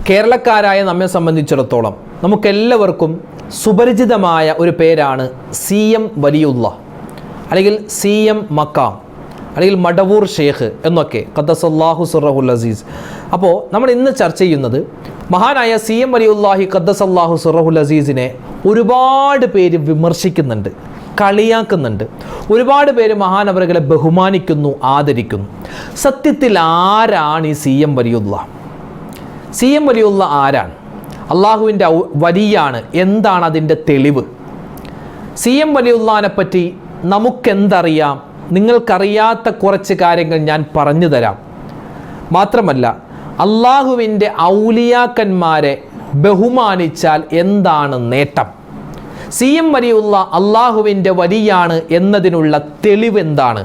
കേരളക്കാരായ നമ്മെ സംബന്ധിച്ചിടത്തോളം നമുക്കെല്ലാവർക്കും സുപരിചിതമായ ഒരു പേരാണ് CM വലിയുള്ള, അല്ലെങ്കിൽ CM മക്കാം, അല്ലെങ്കിൽ മടവൂർ ഷേഖ് എന്നൊക്കെ, ഖദ്ദസല്ലാഹു സിർറഹുൽ അസീസ്. അപ്പോൾ നമ്മൾ ഇന്ന് ചർച്ച ചെയ്യുന്നത് മഹാനായ CM വലിയുല്ലാഹി ഖദ്ദസല്ലാഹു സിർറഹുൽ അസീസിനെ ഒരുപാട് പേര് വിമർശിക്കുന്നുണ്ട്, കളിയാക്കുന്നുണ്ട്. ഒരുപാട് പേര് മഹാനവറുകളെ ബഹുമാനിക്കുന്നു, ആദരിക്കുന്നു. സത്യത്തിൽ ആരാണ് ഈ CM വലിയുള്ള? CM വലിയുള്ള ആരാണ്? അള്ളാഹുവിൻ്റെ വലിയാണ്. എന്താണ് അതിൻ്റെ തെളിവ്? CM വലിയുള്ളാനെ പറ്റി നമുക്കെന്തറിയാം? നിങ്ങൾക്കറിയാത്ത കുറച്ച് കാര്യങ്ങൾ ഞാൻ പറഞ്ഞു തരാം. മാത്രമല്ല, അള്ളാഹുവിൻ്റെ ഔലിയാക്കന്മാരെ ബഹുമാനിച്ചാൽ എന്താണ് നേട്ടം? CM വലിയുള്ള അള്ളാഹുവിൻ്റെ വലിയാണ് എന്നതിനുള്ള തെളിവെന്താണ്?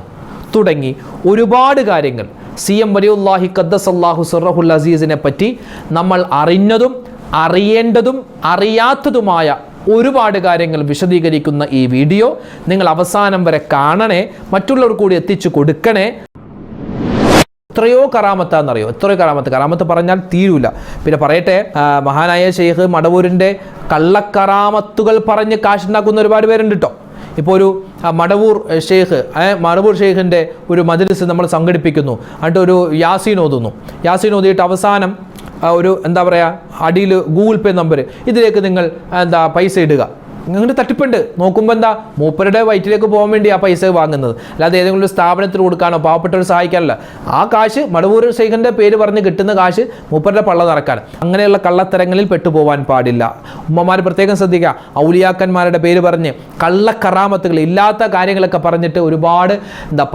തുടങ്ങി ഒരുപാട് കാര്യങ്ങൾ CM വലിയുല്ലാഹി ഖദ്ദസല്ലാഹു സിർറഹുൽ അസീസിനെ പറ്റി നമ്മൾ അറിഞ്ഞതും അറിയേണ്ടതും അറിയാത്തതുമായ ഒരുപാട് കാര്യങ്ങൾ വിശദീകരിക്കുന്ന ഈ വീഡിയോ നിങ്ങൾ അവസാനം വരെ കാണണേ, മറ്റുള്ളവർ കൂടി എത്തിച്ചു കൊടുക്കണേ. എത്രയോ കറാമത്താണെന്നറിയോ? എത്രയോ കറാമത്ത് പറഞ്ഞാൽ തീരൂല. പിന്നെ പറയട്ടെ, മഹാനായ ഷെയ്ഖ് മടവൂരിൻ്റെ കള്ളക്കറാമത്തുകൾ പറഞ്ഞ് കാശുണ്ടാക്കുന്ന ഒരുപാട് പേരുണ്ട് കേട്ടോ. ഇപ്പോൾ ഒരു മടവൂർ ഷെയ്ഖിൻ്റെ ഒരു മജ്‌ലിസ് നമ്മൾ സംഘടിപ്പിക്കുന്നു, എന്നിട്ട് ഒരു യാസീൻ ഓതിയിട്ട് അവസാനം ഒരു എന്താ പറയുക, അടിയിൽ ഗൂഗിൾ പേ നമ്പർ, ഇതിലേക്ക് നിങ്ങൾ പൈസ ഇടുക. അങ്ങനെ തട്ടിപ്പുണ്ട്. നോക്കുമ്പോൾ എന്താ, മൂപ്പരുടെ വയറ്റിലേക്ക് പോകാൻ വേണ്ടി ആ പൈസ വാങ്ങുന്നത്, അല്ലാതെ ഏതെങ്കിലും ഒരു സ്ഥാപനത്തിൽ കൊടുക്കാനോ പാവപ്പെട്ടവർ സഹായിക്കാനല്ല. ആ കാശ് മടവൂർ ഷെയ്ഖിൻ്റെ പേര് പറഞ്ഞ് കിട്ടുന്ന കാശ് മൂപ്പരുടെ പള്ള നിറക്കാണ്. അങ്ങനെയുള്ള കള്ളത്തരങ്ങളിൽ പെട്ടുപോകാൻ പാടില്ല. ഉമ്മമാർ പ്രത്യേകം ശ്രദ്ധിക്കുക. ഔലിയാക്കന്മാരുടെ പേര് പറഞ്ഞ് കള്ളക്കറാമത്തുകൾ, ഇല്ലാത്ത കാര്യങ്ങളൊക്കെ പറഞ്ഞിട്ട് ഒരുപാട്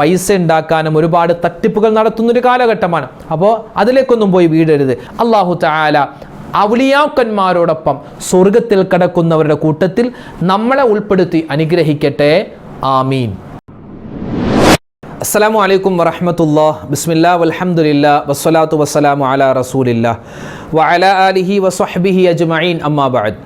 പൈസ ഉണ്ടാക്കാനും ഒരുപാട് തട്ടിപ്പുകൾ നടത്തുന്നൊരു കാലഘട്ടമാണ്. അപ്പോൾ അതിലേക്കൊന്നും പോയി വീഴരുത്. അല്ലാഹു തആല ഔലിയാക്കന്മാരോടൊപ്പം സ്വർഗത്തിൽ കടക്കുന്നവരുടെ കൂട്ടത്തിൽ നമ്മളെ ഉൾപ്പെടുത്തി അനുഗ്രഹിക്കട്ടെ. ആമീൻ. അസ്സലാമു അലൈക്കും വറഹ്മത്തുള്ളാഹി. ബിസ്മില്ലാഹി വൽഹംദുലില്ലാഹി വസ്സലാത്തു വസ്സലാമു അലാ റസൂലില്ലാഹി വഅലാ ആലിഹി വസ്വഹ്ബിഹി അജ്മഈൻ. അമ്മാ ബഅദ്.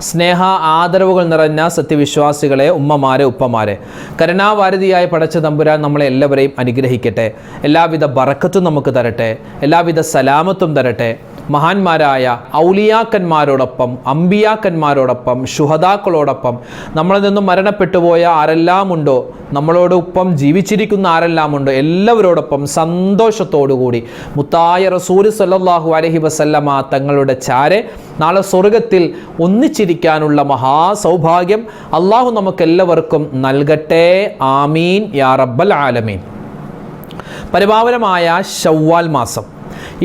സ്നേഹ ആദരവുകൾ നിറഞ്ഞ സത്യവിശ്വാസികളെ, ഉമ്മമാരെ, ഉപ്പമാരെ, കരുണാവാരിധിയായ പടച്ച തമ്പുരാൻ നമ്മളെ എല്ലാവരെയും അനുഗ്രഹിക്കട്ടെ. എല്ലാവിധ ബറക്കത്തും നമുക്ക് തരട്ടെ, എല്ലാവിധ സലാമത്തും തരട്ടെ. മഹാന്മാരായ ഔലിയാക്കന്മാരോടൊപ്പം, അമ്പിയാക്കന്മാരോടൊപ്പം, ശുഹദാക്കളോടൊപ്പം, നമ്മളിൽ നിന്നും മരണപ്പെട്ടുപോയ ആരെല്ലാം ഉണ്ടോ, നമ്മളോടൊപ്പം ജീവിച്ചിരിക്കുന്ന ആരെല്ലാം ഉണ്ടോ, എല്ലാവരോടൊപ്പം സന്തോഷത്തോടുകൂടി മുത്തായ റസൂൽ സല്ലല്ലാഹു അലൈഹി വസല്ലമ തങ്ങളുടെ ചാരെ നാളെ സ്വർഗത്തിൽ ഒന്നിച്ചിരിക്കാനുള്ള മഹാസൗഭാഗ്യം അള്ളാഹു നമുക്കെല്ലാവർക്കും നൽകട്ടെ. ആമീൻ യാ റബ്ബൽ ആലമീൻ. പരിപാവനമായ ശവ്വാൽ മാസം,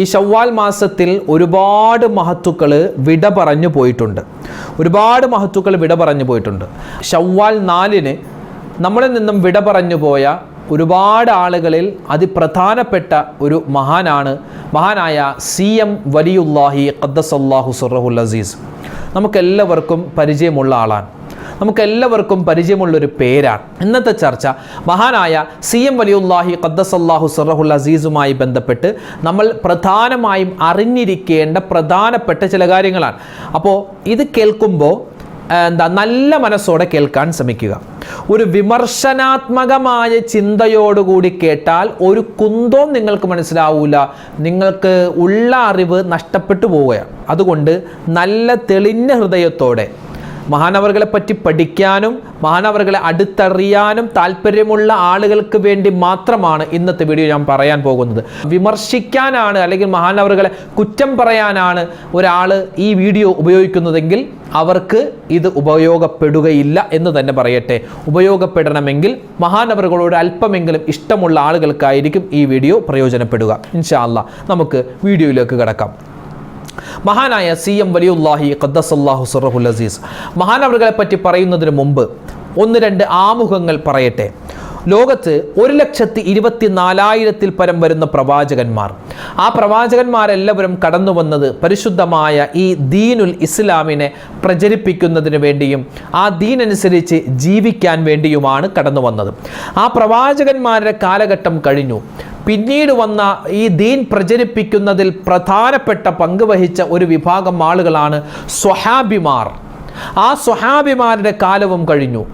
ഈ ശവ്വാൽ മാസത്തിൽ ഒരുപാട് മഹത്തുക്കൾ വിട പറഞ്ഞു പോയിട്ടുണ്ട്. ശവ്വാൽ 4-ന് നമ്മളിൽ നിന്നും വിട പറഞ്ഞു പോയ ഒരുപാട് ആളുകളിൽ അതിപ്രധാനപ്പെട്ട ഒരു മഹാനായ CM വലിയുല്ലാഹി ഖദ്ദസല്ലാഹു സിർറഹുൽ അസീസ്. നമുക്കെല്ലാവർക്കും പരിചയമുള്ള ആളാണ്, നമുക്കെല്ലാവർക്കും പരിചയമുള്ളൊരു പേരാണ്. ഇന്നത്തെ ചർച്ച മഹാനായ CM വലിയുല്ലാഹി ഖദ്ദസല്ലാഹു സിർറഹുൽ അസീസുമായി ബന്ധപ്പെട്ട് നമ്മൾ പ്രധാനമായും അറിഞ്ഞിരിക്കേണ്ട പ്രധാനപ്പെട്ട ചില കാര്യങ്ങളാണ്. അപ്പോൾ ഇത് കേൾക്കുമ്പോൾ നല്ല മനസ്സോടെ കേൾക്കാൻ ശ്രമിക്കുക. ഒരു വിമർശനാത്മകമായ ചിന്തയോടുകൂടി കേട്ടാൽ ഒരു കുന്തവും നിങ്ങൾക്ക് മനസ്സിലാവൂല, നിങ്ങൾക്ക് ഉള്ള അറിവ് നഷ്ടപ്പെട്ടു പോവുകയാണ്. അതുകൊണ്ട് നല്ല തെളിഞ്ഞ ഹൃദയത്തോടെ മഹാനവറുകളെ പറ്റി പഠിക്കാനും മഹാനവറുകളെ അടുത്തറിയാനും താല്പര്യമുള്ള ആളുകൾക്ക് വേണ്ടി മാത്രമാണ് ഇന്നത്തെ വീഡിയോ ഞാൻ പറയാൻ പോകുന്നത്. വിമർശിക്കാനാണ് അല്ലെങ്കിൽ മഹാനവറുകളെ കുറ്റം പറയാനാണ് ഒരാൾ ഈ വീഡിയോ ഉപയോഗിക്കുന്നതെങ്കിൽ അവർക്ക് ഇത് ഉപയോഗപ്പെടുകയില്ല എന്ന് തന്നെ പറയട്ടെ. ഉപയോഗപ്പെടണമെങ്കിൽ മഹാനവറുകളോട് അല്പമെങ്കിലും ഇഷ്ടമുള്ള ആളുകൾക്കായിരിക്കും ഈ വീഡിയോ പ്രയോജനപ്പെടുക. ഇൻഷാ അല്ലാഹ് നമുക്ക് വീഡിയോയിലേക്ക് കടക്കാം. മഹാനായ CM വലിയുല്ലാഹി ഖദ്ദസല്ലാഹു സിർറഹുൽ അസീസ് മഹാനവറുകളെ പറ്റി പറയുന്നതിന് മുമ്പ് 1-2 ആമുഖങ്ങൾ പറയട്ടെ. ലോകത്ത് 1,24,000-ൽ പരം വരുന്ന പ്രവാചകന്മാർ. ആ പ്രവാചകന്മാരെല്ലാവരും കടന്നു വന്നത് പരിശുദ്ധമായ ഈ ദീനുൽ ഇസ്ലാമിനെ പ്രചരിപ്പിക്കുന്നതിന് വേണ്ടിയും ആ ദീനനുസരിച്ച് ജീവിക്കാൻ വേണ്ടിയുമാണ് കടന്നു വന്നത്. ആ പ്രവാചകന്മാരുടെ കാലഘട്ടം കഴിഞ്ഞു. പിന്നീട് വന്ന ഈ ദീൻ പ്രചരിപ്പിക്കുന്നതിൽ പ്രധാനപ്പെട്ട പങ്ക് വഹിച്ച ഒരു വിഭാഗം ആളുകളാണ് സ്വഹാബിമാർ. ആ സ്വഹാബിമാരുടെ കാലവും കഴിഞ്ഞു.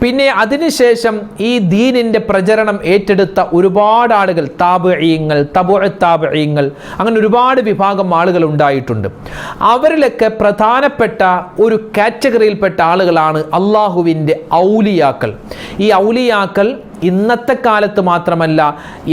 പിന്നെ അതിനുശേഷം ഈ ദീനിൻ്റെ പ്രചരണം ഏറ്റെടുത്ത ഒരുപാട് ആളുകൾ, താബിഈങ്ങൾ, തബുഉ താബിഈങ്ങൾ, അങ്ങനെ ഒരുപാട് വിഭാഗം ആളുകൾ ഉണ്ടായിട്ടുണ്ട്. അവരിലൊക്കെ പ്രധാനപ്പെട്ട ഒരു കാറ്റഗറിയിൽപ്പെട്ട ആളുകളാണ് അള്ളാഹുവിൻ്റെ ഔലിയാക്കൾ. ഈ ഔലിയാക്കൾ ഇന്നത്തെ കാലത്ത് മാത്രമല്ല,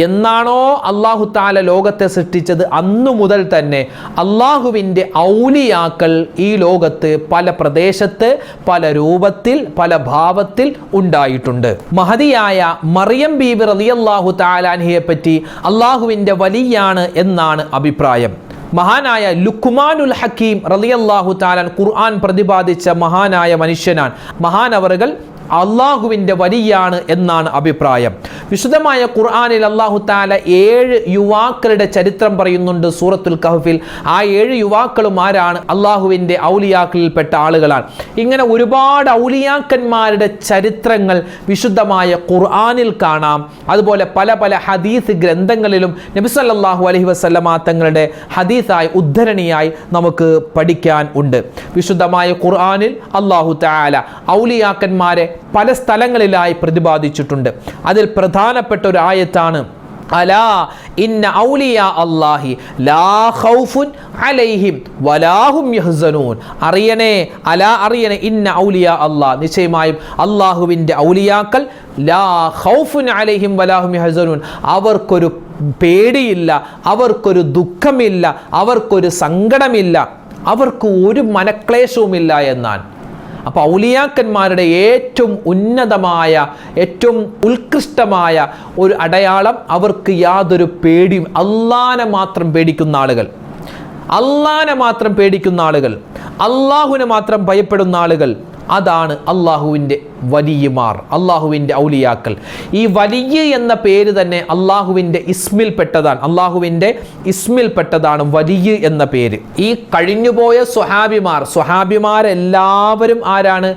എന്നാണോ അല്ലാഹു തആല ലോകത്തെ സൃഷ്ടിച്ചത് അന്നു മുതൽ തന്നെ അള്ളാഹുവിൻ്റെ ഔലിയാക്കൾ ഈ ലോകത്ത് പല പ്രദേശത്ത്, പല രൂപത്തിൽ, പല ഭാവത്തിൽ ഉണ്ടായിട്ടുണ്ട്. മഹദിയായ മറിയം ബീബി റളിയല്ലാഹു തആല അൻഹയെ പറ്റി അള്ളാഹുവിൻ്റെ വലിയാണ് എന്നാണ് അഭിപ്രായം. മഹാനായ ലുക്മാനുൽ ഹക്കീം റളിയല്ലാഹു തആല ഖുർആൻ പ്രതിപാദിച്ച മഹാനായ മനുഷ്യനാണ്. മഹാനവറുകൾ അള്ളാഹുവിൻ്റെ വലിയാണ് എന്നാണ് അഭിപ്രായം. വിശുദ്ധമായ ഖുർആനിൽ അല്ലാഹു തആല 7 യുവാക്കളുടെ ചരിത്രം പറയുന്നുണ്ട് സൂറത്തുൽ കഹ്ഫിൽ. ആ 7 യുവാക്കളും ആരാണ്? അള്ളാഹുവിൻ്റെ ഔലിയാക്കളിൽപ്പെട്ട ആളുകളാണ്. ഇങ്ങനെ ഒരുപാട് ഔലിയാക്കന്മാരുടെ ചരിത്രങ്ങൾ വിശുദ്ധമായ ഖുർആനിൽ കാണാം. അതുപോലെ പല പല ഹദീസ് ഗ്രന്ഥങ്ങളിലും നബി സല്ലല്ലാഹു അലൈഹി വസല്ലമ തങ്ങളുടെ ഹദീസായി ഉദ്ധരണിയായി നമുക്ക് പഠിക്കാൻ ഉണ്ട്. വിശുദ്ധമായ ഖുർആനിൽ അല്ലാഹു തആല ഔലിയാക്കന്മാരെ പല സ്ഥലങ്ങളിലായി പ്രതിപാദിച്ചിട്ടുണ്ട്. അതിൽ പ്രധാനപ്പെട്ട ഒരു ആയത്താണ് അലാ ഇന്ന ഔലിയാ അല്ലാഹി ലാ ഖൗഫുൻ അലൈഹിം വലാഹും യഹ്സനൂൻ. അറിയണേ, അലാ അറിയണേ, ഇന്ന ഔലിയാ അല്ലാഹ്, നിശ്ചയമായും അല്ലാഹുവിൻ്റെ ഔലിയാക്കൾ ലാ ഖൗഫുൻ അലൈഹിം വലാഹും യഹ്സനൂൻ, അവർക്കൊരു പേടിയില്ല, അവർക്കൊരു ദുഃഖമില്ല, അവർക്കൊരു സങ്കടമില്ല, അവർക്ക് ഒരു മനക്ലേശവുമില്ല എന്നാണ്. അപ്പോൾ ഔലിയാക്കന്മാരുടെ ഏറ്റവും ഉന്നതമായ, ഏറ്റവും ഉത്കൃഷ്ടമായ ഒരു അടയാളം അവർക്ക് യാതൊരു പേടിയും, അള്ളാനെ മാത്രം പേടിക്കുന്ന ആളുകൾ, അള്ളാനെ മാത്രം പേടിക്കുന്ന ആളുകൾ, അള്ളാഹുവിനെ മാത്രം ഭയപ്പെടുന്ന ആളുകൾ, അതാണ് അള്ളാഹുവിൻ്റെ വലിയമാർ, അള്ളാഹുവിൻ്റെ ഔലിയാക്കൾ. ഈ വലിയ എന്ന പേര് തന്നെ അള്ളാഹുവിൻ്റെ ഇസ്മിൽപ്പെട്ടതാണ്. അള്ളാഹുവിൻ്റെ ഇസ്മിൽപ്പെട്ടതാണ് വലിയ എന്ന പേര്. ഈ കഴിഞ്ഞുപോയ സ്വഹാബിമാരെല്ലാവരും ആരാണ്?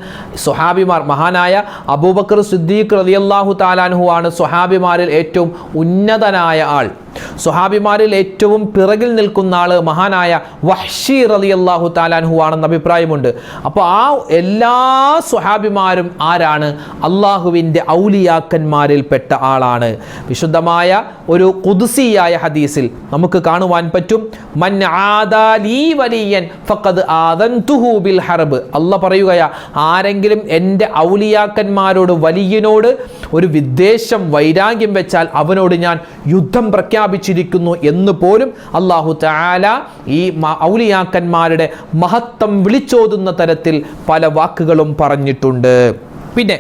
സ്വഹാബിമാർ, മഹാനായ അബൂബക്കർ സിദ്ദീഖ് റളിയല്ലാഹു തആല അൻഹു ആണ് സ്വഹാബിമാരിൽ ഏറ്റവും ഉന്നതനായ ആൾ. സ്വഹാബിമാരിൽ ഏറ്റവും പിറകിൽ നിൽക്കുന്ന ആൾ മഹാനായ വഹ്ശി റളിയല്ലാഹു തആല അൻഹു ആണെന്ന് അഭിപ്രായമുണ്ട്. അപ്പോൾ ആ എല്ലാ സ്വഹാബിമാരും ആരാണ്? അള്ളാഹുവിൻ്റെ ഔലിയാക്കന്മാരിൽപ്പെട്ട ആളാണ്. വിശുദ്ധമായ ഒരു ഖുദ്സിയായ ഹദീസിൽ നമുക്ക് കാണുവാൻ പറ്റും, മൻ ആദാ ലീ വലിയൻ ഫഖദ് ആദൻതുഹു ബിൽ ഹർബ്. അല്ലാഹ് പറയുകയാ, ആരെങ്കിലും എൻ്റെ ഔലിയാക്കന്മാരോട്, വലിയനോട് ഒരു വിദ്വേഷം, വൈരാഗ്യം വെച്ചാൽ അവനോട് ഞാൻ യുദ്ധം പ്രഖ്യാപിച്ചിരിക്കുന്നു എന്ന് പോലും അല്ലാഹു തആല ഈ ഔലിയാക്കന്മാരുടെ മഹത്വം വിളിച്ചോതുന്ന തരത്തിൽ പല വാക്കുകളും പറഞ്ഞിട്ടുണ്ട്. പിന്നെ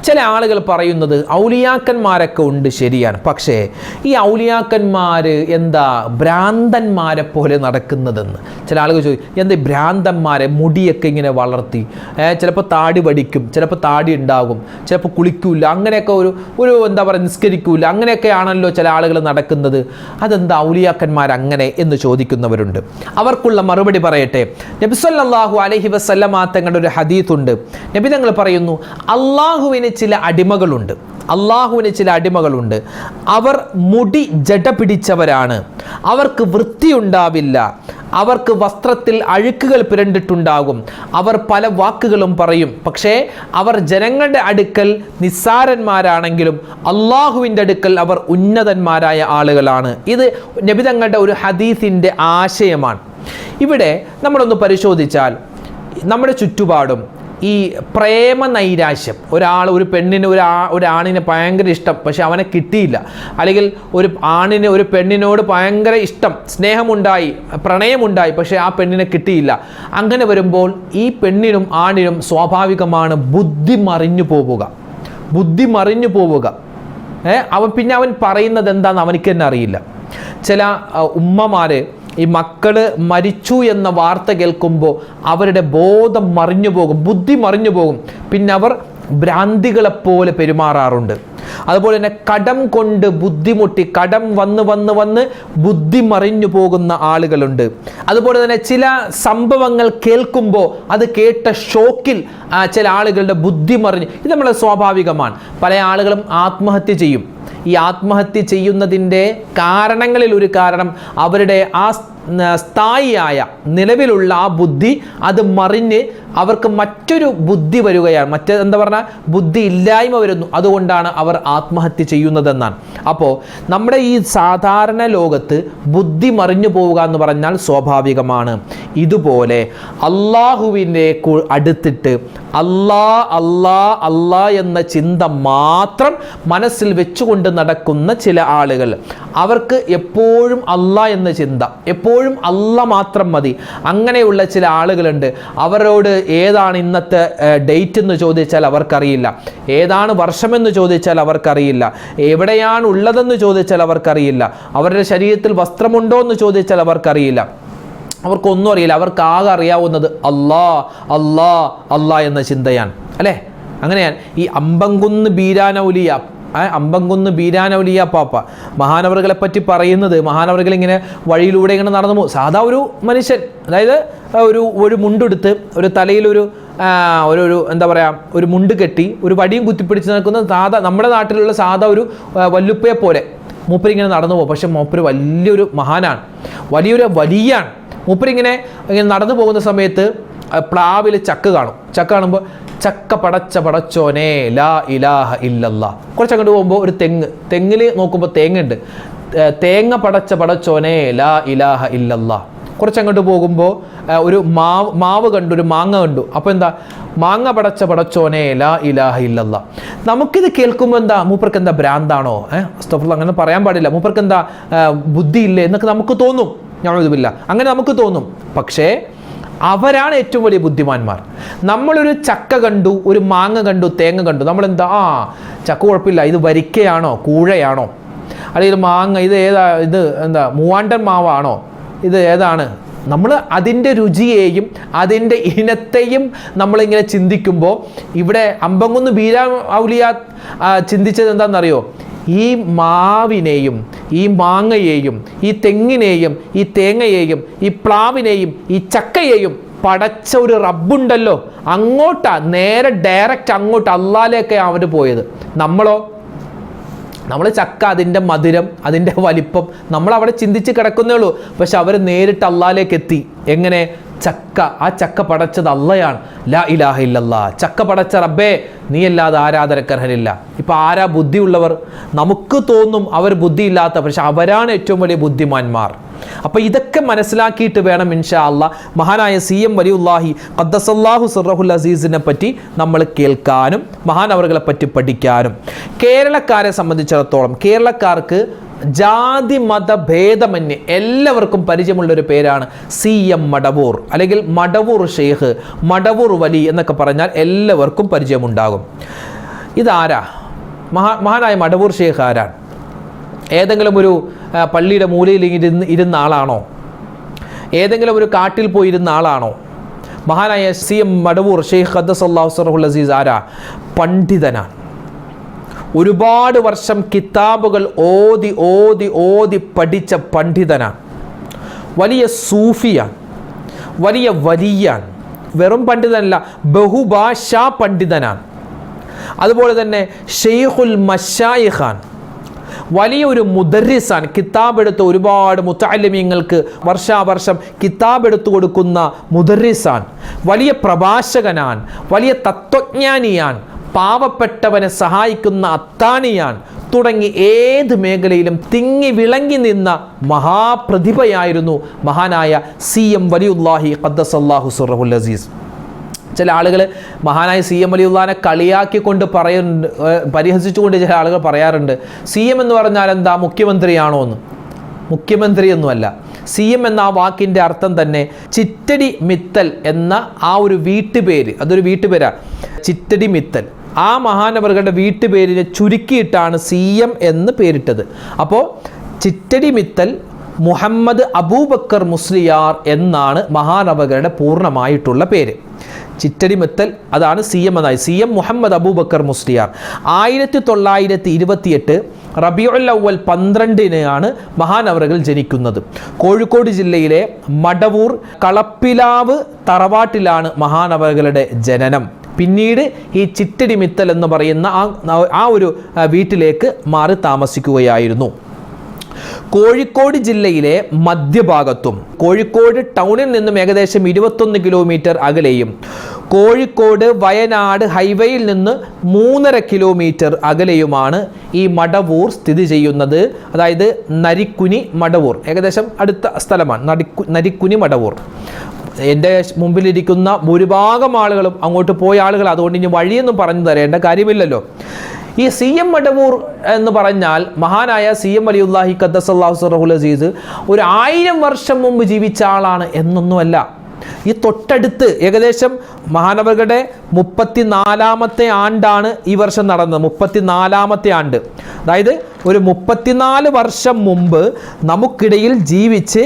ചില ആളുകൾ പറയുന്നത് ഔലിയാക്കന്മാരൊക്കെ ഉണ്ട്, ശരിയാണ്. പക്ഷേ ഈ ഔലിയാക്കന്മാർ എന്താ ഭ്രാന്തന്മാരെ പോലെ നടക്കുന്നതെന്ന് ചില ആളുകൾ ചോദിക്കും. എന്താ ഭ്രാന്തന്മാരെ മുടിയൊക്കെ ഇങ്ങനെ വളർത്തി, ചിലപ്പോൾ താടി വടിക്കും, ചിലപ്പോൾ താടി ഉണ്ടാകും, ചിലപ്പോൾ കുളിക്കൂല, അങ്ങനെയൊക്കെ ഒരു എന്താ പറയുക, നിസ്കരിക്കൂല, അങ്ങനെയൊക്കെ ആണല്ലോ ചില ആളുകൾ നടക്കുന്നത്. അതെന്താ ഔലിയാക്കന്മാർ അങ്ങനെ എന്ന് ചോദിക്കുന്നവരുണ്ട്. അവർക്കുള്ള മറുപടി പറയട്ടെ. നബി സല്ലല്ലാഹു അലൈഹി വസല്ലമ തങ്ങളുടെ ഒരു ഹദീസുണ്ട്. നബി തങ്ങൾ പറയുന്നു, അള്ളാഹുവിന് ചില അടിമകളുണ്ട്, അള്ളാഹുവിന് ചില അടിമകളുണ്ട്. അവർ മുടി ജട പിടിച്ചവരാണ്, അവർക്ക് വൃത്തിയുണ്ടാവില്ല, അവർക്ക് വസ്ത്രത്തിൽ അഴുക്കുകൾ പുരണ്ടിട്ടുണ്ടാകും, അവർ പല വാക്കുകളും പറയും. പക്ഷേ അവർ ജനങ്ങളുടെ അടുക്കൽ നിസ്സാരന്മാരാണെങ്കിലും അള്ളാഹുവിൻ്റെ അടുക്കൽ അവർ ഉന്നതന്മാരായ ആളുകളാണ്. ഇത് നബി തങ്ങളുടെ ഒരു ഹദീസിൻ്റെ ആശയമാണ്. ഇവിടെ നമ്മളൊന്ന് പരിശോധിച്ചാൽ നമ്മുടെ ചുറ്റുപാടും ഈ പ്രേമ നൈരാശ്യം, ഒരു പെണ്ണിന് ഒരാണിനെ ഭയങ്കര ഇഷ്ടം, പക്ഷെ അവനെ കിട്ടിയില്ല, അല്ലെങ്കിൽ ഒരു പെണ്ണിനോട് ഭയങ്കര ഇഷ്ടം, സ്നേഹമുണ്ടായി, പ്രണയമുണ്ടായി, പക്ഷെ ആ പെണ്ണിനെ കിട്ടിയില്ല. അങ്ങനെ വരുമ്പോൾ ഈ പെണ്ണിനും ആണിനും സ്വാഭാവികമാണ് ബുദ്ധി മറിഞ്ഞു പോവുക. അവൻ പറയുന്നത് എന്താണെന്ന് അവനിക്ക് തന്നെ അറിയില്ല. ചില ഉമ്മമാർ ഈ മക്കള് മരിച്ചു എന്ന വാർത്ത കേൾക്കുമ്പോൾ അവരുടെ ബോധം മറിഞ്ഞു പോകും, ബുദ്ധി മറിഞ്ഞു പോകും. പിന്നെ അവർ ഭ്രാന്തികളെപ്പോലെ പെരുമാറാറുണ്ട്. അതുപോലെ തന്നെ കടം കൊണ്ട് ബുദ്ധിമുട്ടി, കടം വന്ന് ബുദ്ധി മറിഞ്ഞു പോകുന്ന ആളുകളുണ്ട്. അതുപോലെ തന്നെ ചില സംഭവങ്ങൾ കേൾക്കുമ്പോൾ അത് കേട്ട ഷോക്കിൽ ചില ആളുകളുടെ ബുദ്ധി മറിഞ്ഞ്, ഇത് നമ്മളെ സ്വാഭാവികമാണ്. പല ആളുകളും ആത്മഹത്യ ചെയ്യും. ഈ ആത്മഹത്യ ചെയ്യുന്നതിൻ്റെ കാരണങ്ങളിൽ ഒരു കാരണം അവരുടെ ആ സ്ഥായിയായ നിലവിലുള്ള ആ ബുദ്ധി അത് മറിഞ്ഞ് അവർക്ക് മറ്റൊരു ബുദ്ധി വരികയാണ്, എന്താ പറഞ്ഞാൽ ബുദ്ധി ഇല്ലായ്മ വരുന്നു. അതുകൊണ്ടാണ് അവർ ആത്മഹത്യ ചെയ്യുന്നതെന്നാണ്. അപ്പോൾ നമ്മുടെ ഈ സാധാരണ ലോകത്ത് ബുദ്ധി മറിഞ്ഞു പോവുക എന്ന് പറഞ്ഞാൽ സ്വാഭാവികമാണ്. ഇതുപോലെ അള്ളാഹുവിനെ അടുത്തിട്ട് അല്ലാ അല്ലാ അല്ലാ എന്ന ചിന്ത മാത്രം മനസ്സിൽ വെച്ചുകൊണ്ട് നടക്കുന്ന ചില ആളുകൾ, അവർക്ക് എപ്പോഴും അല്ലാ എന്ന ചിന്ത, എപ്പോഴും അല്ലാ മാത്രം മതി. അങ്ങനെയുള്ള ചില ആളുകളുണ്ട്. അവരോട് ഏതാണ് ഇന്നത്തെ ഡേറ്റ് എന്ന് ചോദിച്ചാൽ അവർക്കറിയില്ല, ഏതാണ് വർഷമെന്ന് ചോദിച്ചാൽ അവർക്കറിയില്ല, എവിടെയാണ് ഉള്ളതെന്ന് ചോദിച്ചാൽ അവർക്കറിയില്ല, അവരുടെ ശരീരത്തിൽ വസ്ത്രമുണ്ടോ എന്ന് ചോദിച്ചാൽ അവർക്കറിയില്ല, അവർക്കൊന്നും അറിയില്ല. അവർക്ക് ആകെ അറിയാവുന്നത് അല്ലാ അല്ലാ അല്ലാ എന്ന ചിന്തയാണ്, അല്ലേ? അങ്ങനെയാണ് ഈ അമ്പംകുന്ന് ബീരാനൗലിയ പാപ്പ മഹാനവറുകളെ പറ്റി പറയുന്നത്. മഹാനവറുകൾ ഇങ്ങനെ വഴിയിലൂടെ ഇങ്ങനെ നടന്നു പോകും. സാധാ ഒരു മനുഷ്യൻ, അതായത് ഒരു മുണ്ടെടുത്ത് ഒരു തലയിലൊരു എന്താ പറയുക, ഒരു മുണ്ട് കെട്ടി ഒരു വടിയും കുത്തിപ്പിടിച്ച് നിൽക്കുന്ന സാധാ നമ്മുടെ നാട്ടിലുള്ള സാധാ ഒരു വല്ലുപ്പയെ പോലെ മൂപ്പരിങ്ങനെ നടന്നു പോകും. പക്ഷെ മൂപ്പര് വലിയൊരു മഹാനാണ്, വലിയാണ്. മൂപ്പരിങ്ങനെ നടന്നു പോകുന്ന സമയത്ത് പ്ലാവിൽ ചക്ക കാണും. ചക്ക കാണുമ്പോൾ ചക്ക പടച്ചോനെ ലാ ഇലാഹ ഇല്ലല്ലാ. കുറച്ചങ്ങോട്ട് പോകുമ്പോൾ ഒരു തെങ്ങിൽ നോക്കുമ്പോൾ തേങ്ങയുണ്ട്. തേങ്ങ പടച്ചോനെ ലാ ഇലാഹ ഇല്ലല്ലാ. കുറച്ചങ്ങോട്ട് പോകുമ്പോൾ ഒരു മാവ് കണ്ടു, ഒരു മാങ്ങ കണ്ടു. അപ്പോൾ എന്താ, മാങ്ങ പടച്ചോനെ ലാ ഇലാഹ ഇല്ലല്ലാ. നമുക്കിത് കേൾക്കുമ്പോൾ എന്താ, മൂപ്പർക്ക് എന്താ ഭ്രാന്താണോ? അസ്തഗ്ഫിറുല്ലാഹ്, അങ്ങനെ പറയാൻ പാടില്ല. മൂപ്പർക്ക് എന്താ ബുദ്ധിയില്ലേ എന്നൊക്കെ നമുക്ക് തോന്നും. നഊദുബില്ല, അങ്ങനെ നമുക്ക് തോന്നും. പക്ഷേ അവരാണ് ഏറ്റവും വലിയ ബുദ്ധിമാന്മാർ. നമ്മളൊരു ചക്ക കണ്ടു, ഒരു മാങ്ങ കണ്ടു, തേങ്ങ കണ്ടു, നമ്മളെന്താ, ചക്ക കുഴപ്പമില്ല, ഇത് വരിക്കയാണോ കൂഴയാണോ, അല്ലെങ്കിൽ മാങ്ങ ഇത് എന്താ മൂവാണ്ടൻ മാവാണോ, ഇത് ഏതാണ്? നമ്മൾ അതിൻ്റെ രുചിയെയും അതിൻ്റെ ഇനത്തെയും നമ്മളിങ്ങനെ ചിന്തിക്കുമ്പോൾ ഇവിടെ അമ്പംകുന്ന് ബീരാനൗലിയ ചിന്തിച്ചത് എന്താണെന്നറിയോ? ഈ മാവിനെയും ഈ മാങ്ങയെയും ഈ തെങ്ങിനെയും ഈ തേങ്ങയെയും ഈ പ്ലാവിനെയും ഈ ചക്കയെയും പടച്ച ഒരു റബ്ബുണ്ടല്ലോ, നേരെ ഡയറക്റ്റ് അങ്ങോട്ട് അല്ലാഹുവിലേക്കാണ് അവർ പോയത്. നമ്മൾ ചക്ക, അതിൻ്റെ മധുരം, അതിൻ്റെ വലിപ്പം നമ്മളവിടെ ചിന്തിച്ച് കിടക്കുന്നേ ഉള്ളൂ. പക്ഷെ അവർ നേരിട്ട് അല്ലാഹുവിലേക്ക് എത്തി. എങ്ങനെ? ആ ചക്ക പടച്ചത് അള്ളയാണ്. ലാ ഇലാഹ ഇല്ലല്ലാ. ചക്ക പടച്ച റബ്ബേ, നീയല്ലാതെ ആരാധനക്കർഹനില്ല. ഇപ്പം ആരാ ബുദ്ധിയുള്ളവർ? നമുക്ക് തോന്നും അവർ ബുദ്ധിയില്ലാത്ത, പക്ഷെ അവരാണ് ഏറ്റവും വലിയ ബുദ്ധിമാന്മാർ. അപ്പോൾ ഇതൊക്കെ മനസ്സിലാക്കിയിട്ട് വേണം ഇൻഷാ അല്ലാഹ് മഹാനായ CM വലിയുല്ലാഹി ഖദ്ദസല്ലാഹു സിർറഹുൽ അസീസിനെ പറ്റി നമ്മൾ കേൾക്കാനും മഹാനവറുകളെ പറ്റി പഠിക്കാനും. കേരളക്കാരെ സംബന്ധിച്ചിടത്തോളം കേരളക്കാർക്ക് ജാതി മത ഭേദമന്യേ എല്ലാവർക്കും പരിചയമുള്ളൊരു പേരാണ് CM മടവൂർ, അല്ലെങ്കിൽ മടവൂർ ഷെയ്ഖ്, മടവൂർ വലി എന്നൊക്കെ പറഞ്ഞാൽ എല്ലാവർക്കും പരിചയമുണ്ടാകും. ഇതാരാ? മഹാനായ മടവൂർ ഷെയ്ഖ് ആരാണ്? ഏതെങ്കിലും ഒരു പള്ളിയുടെ മൂലയിൽ ഇരുന്ന ആളാണോ? ഏതെങ്കിലും ഒരു കാട്ടിൽ പോയി ഇരുന്ന ആളാണോ? മഹാനായ CM മടവൂർ ഷെയ്ഖ് ഖദ്ദസല്ലാഹു സിർറഹുൽ അസീസ് ആരാ? പണ്ഡിതനാണ്. ഒരുപാട് വർഷം കിതാബുകൾ ഓതി പഠിച്ച പണ്ഡിതനാണ്. വലിയ സൂഫിയാണ്, വലിയ വലിയാണ്. വെറും പണ്ഡിതനല്ല, ബഹുഭാഷാ പണ്ഡിതനാണ്. അതുപോലെ തന്നെ ഷെയ്ഖുൽ മശായിഖാൻ, വലിയൊരു മുദർരിസാണ്. കിതാബ് എടുത്ത് ഒരുപാട് മുതഅല്ലിമീങ്ങൾക്ക് വർഷാവർഷം കിതാബ് എടുത്തു കൊടുക്കുന്ന മുദർരിസാൻ. വലിയ പ്രഭാഷകനാണ്, വലിയ തത്വജ്ഞാനിയാണ്, പാവപ്പെട്ടവനെ സഹായിക്കുന്ന അത്താണിയാണ്. തുടങ്ങി ഏത് മേഖലയിലും തിങ്ങി വിളങ്ങി നിന്ന മഹാപ്രതിഭയായിരുന്നു മഹാനായ CM വലിയുല്ലാഹി ഖദ്ദസല്ലാഹു സിർറഹുൽ അസീസ്. ചില ആളുകൾ മഹാനായ CM വലിയുല്ലാഹിനെ കളിയാക്കിക്കൊണ്ട് പറയുന്നുണ്ട്, പരിഹസിച്ചുകൊണ്ട് ചില ആളുകൾ പറയാറുണ്ട്, CM എന്ന് പറഞ്ഞാൽ എന്താ, മുഖ്യമന്ത്രിയാണോ എന്ന്. മുഖ്യമന്ത്രിയൊന്നുമല്ല. CM എന്ന ആ വാക്കിൻ്റെ അർത്ഥം തന്നെ ചിറ്റടി മിത്തൽ എന്ന ആ ഒരു വീട്ടുപേര്, അതൊരു വീട്ടുപേരാണ്, ചിറ്റടി മിത്തൽ. ആ മഹാനവറുകളുടെ വീട്ടുപേരിനെ ചുരുക്കിയിട്ടാണ് CM എന്ന് പേരിട്ടത്. അപ്പോൾ ചിറ്റടി മിത്തൽ മുഹമ്മദ് അബൂബക്കർ മുസ്ലിയാർ എന്നാണ് മഹാനവറുകളുടെ പൂർണ്ണമായിട്ടുള്ള പേര്. ചിറ്റടി മിത്തൽ, അതാണ് CM എന്നായി. CM മുഹമ്മദ് അബൂബക്കർ മുസ്ലിയാർ. 1928 റബീഉൽ അവ്വൽ 12-നാണ് മഹാനവറുകൾ ജനിക്കുന്നത്. കോഴിക്കോട് ജില്ലയിലെ മടവൂർ കളപ്പിലാവ് തറവാട്ടിലാണ് മഹാനവറുകളുടെ ജനനം. പിന്നീട് ഈ ചിറ്റടി മിത്തൽ എന്ന് പറയുന്ന ആ ഒരു വീട്ടിലേക്ക് മാറി താമസിക്കുകയായിരുന്നു. കോഴിക്കോട് ജില്ലയിലെ മധ്യഭാഗത്തും കോഴിക്കോട് ടൗണിൽ നിന്നും ഏകദേശം 21 കിലോമീറ്റർ അകലെയും കോഴിക്കോട് വയനാട് ഹൈവേയിൽ നിന്ന് 3.5 കിലോമീറ്റർ അകലെയുമാണ് ഈ മടവൂർ സ്ഥിതി ചെയ്യുന്നത്. അതായത് നരിക്കുനി മടവൂർ ഏകദേശം അടുത്ത സ്ഥലമാണ് നരിക്കുനി മടവൂർ. എൻ്റെ മുമ്പിലിരിക്കുന്ന ഭൂരിഭാഗം ആളുകളും അങ്ങോട്ട് പോയ ആളുകൾ, അതുകൊണ്ട് ഇനി വഴിയൊന്നും പറഞ്ഞു തരേണ്ട കാര്യമില്ലല്ലോ. ഈ CM മടവൂർ എന്ന് പറഞ്ഞാൽ മഹാനായ CM വലിയുല്ലാഹി ഖദ്ദസല്ലാഹു സിർറഹുൽ അസീസ് 1000 വർഷം മുമ്പ് ജീവിച്ച ആളാണ് എന്നൊന്നുമല്ല. ഈ തൊട്ടടുത്ത് ഏകദേശം മഹാനവറുടെ 34ാമത്തെ ആണ്ടാണ് ഈ വർഷം നടന്നത്. 34ാമത്തെ ആണ്ട്, അതായത് ഒരു 34 വർഷം മുമ്പ് നമുക്കിടയിൽ ജീവിച്ച്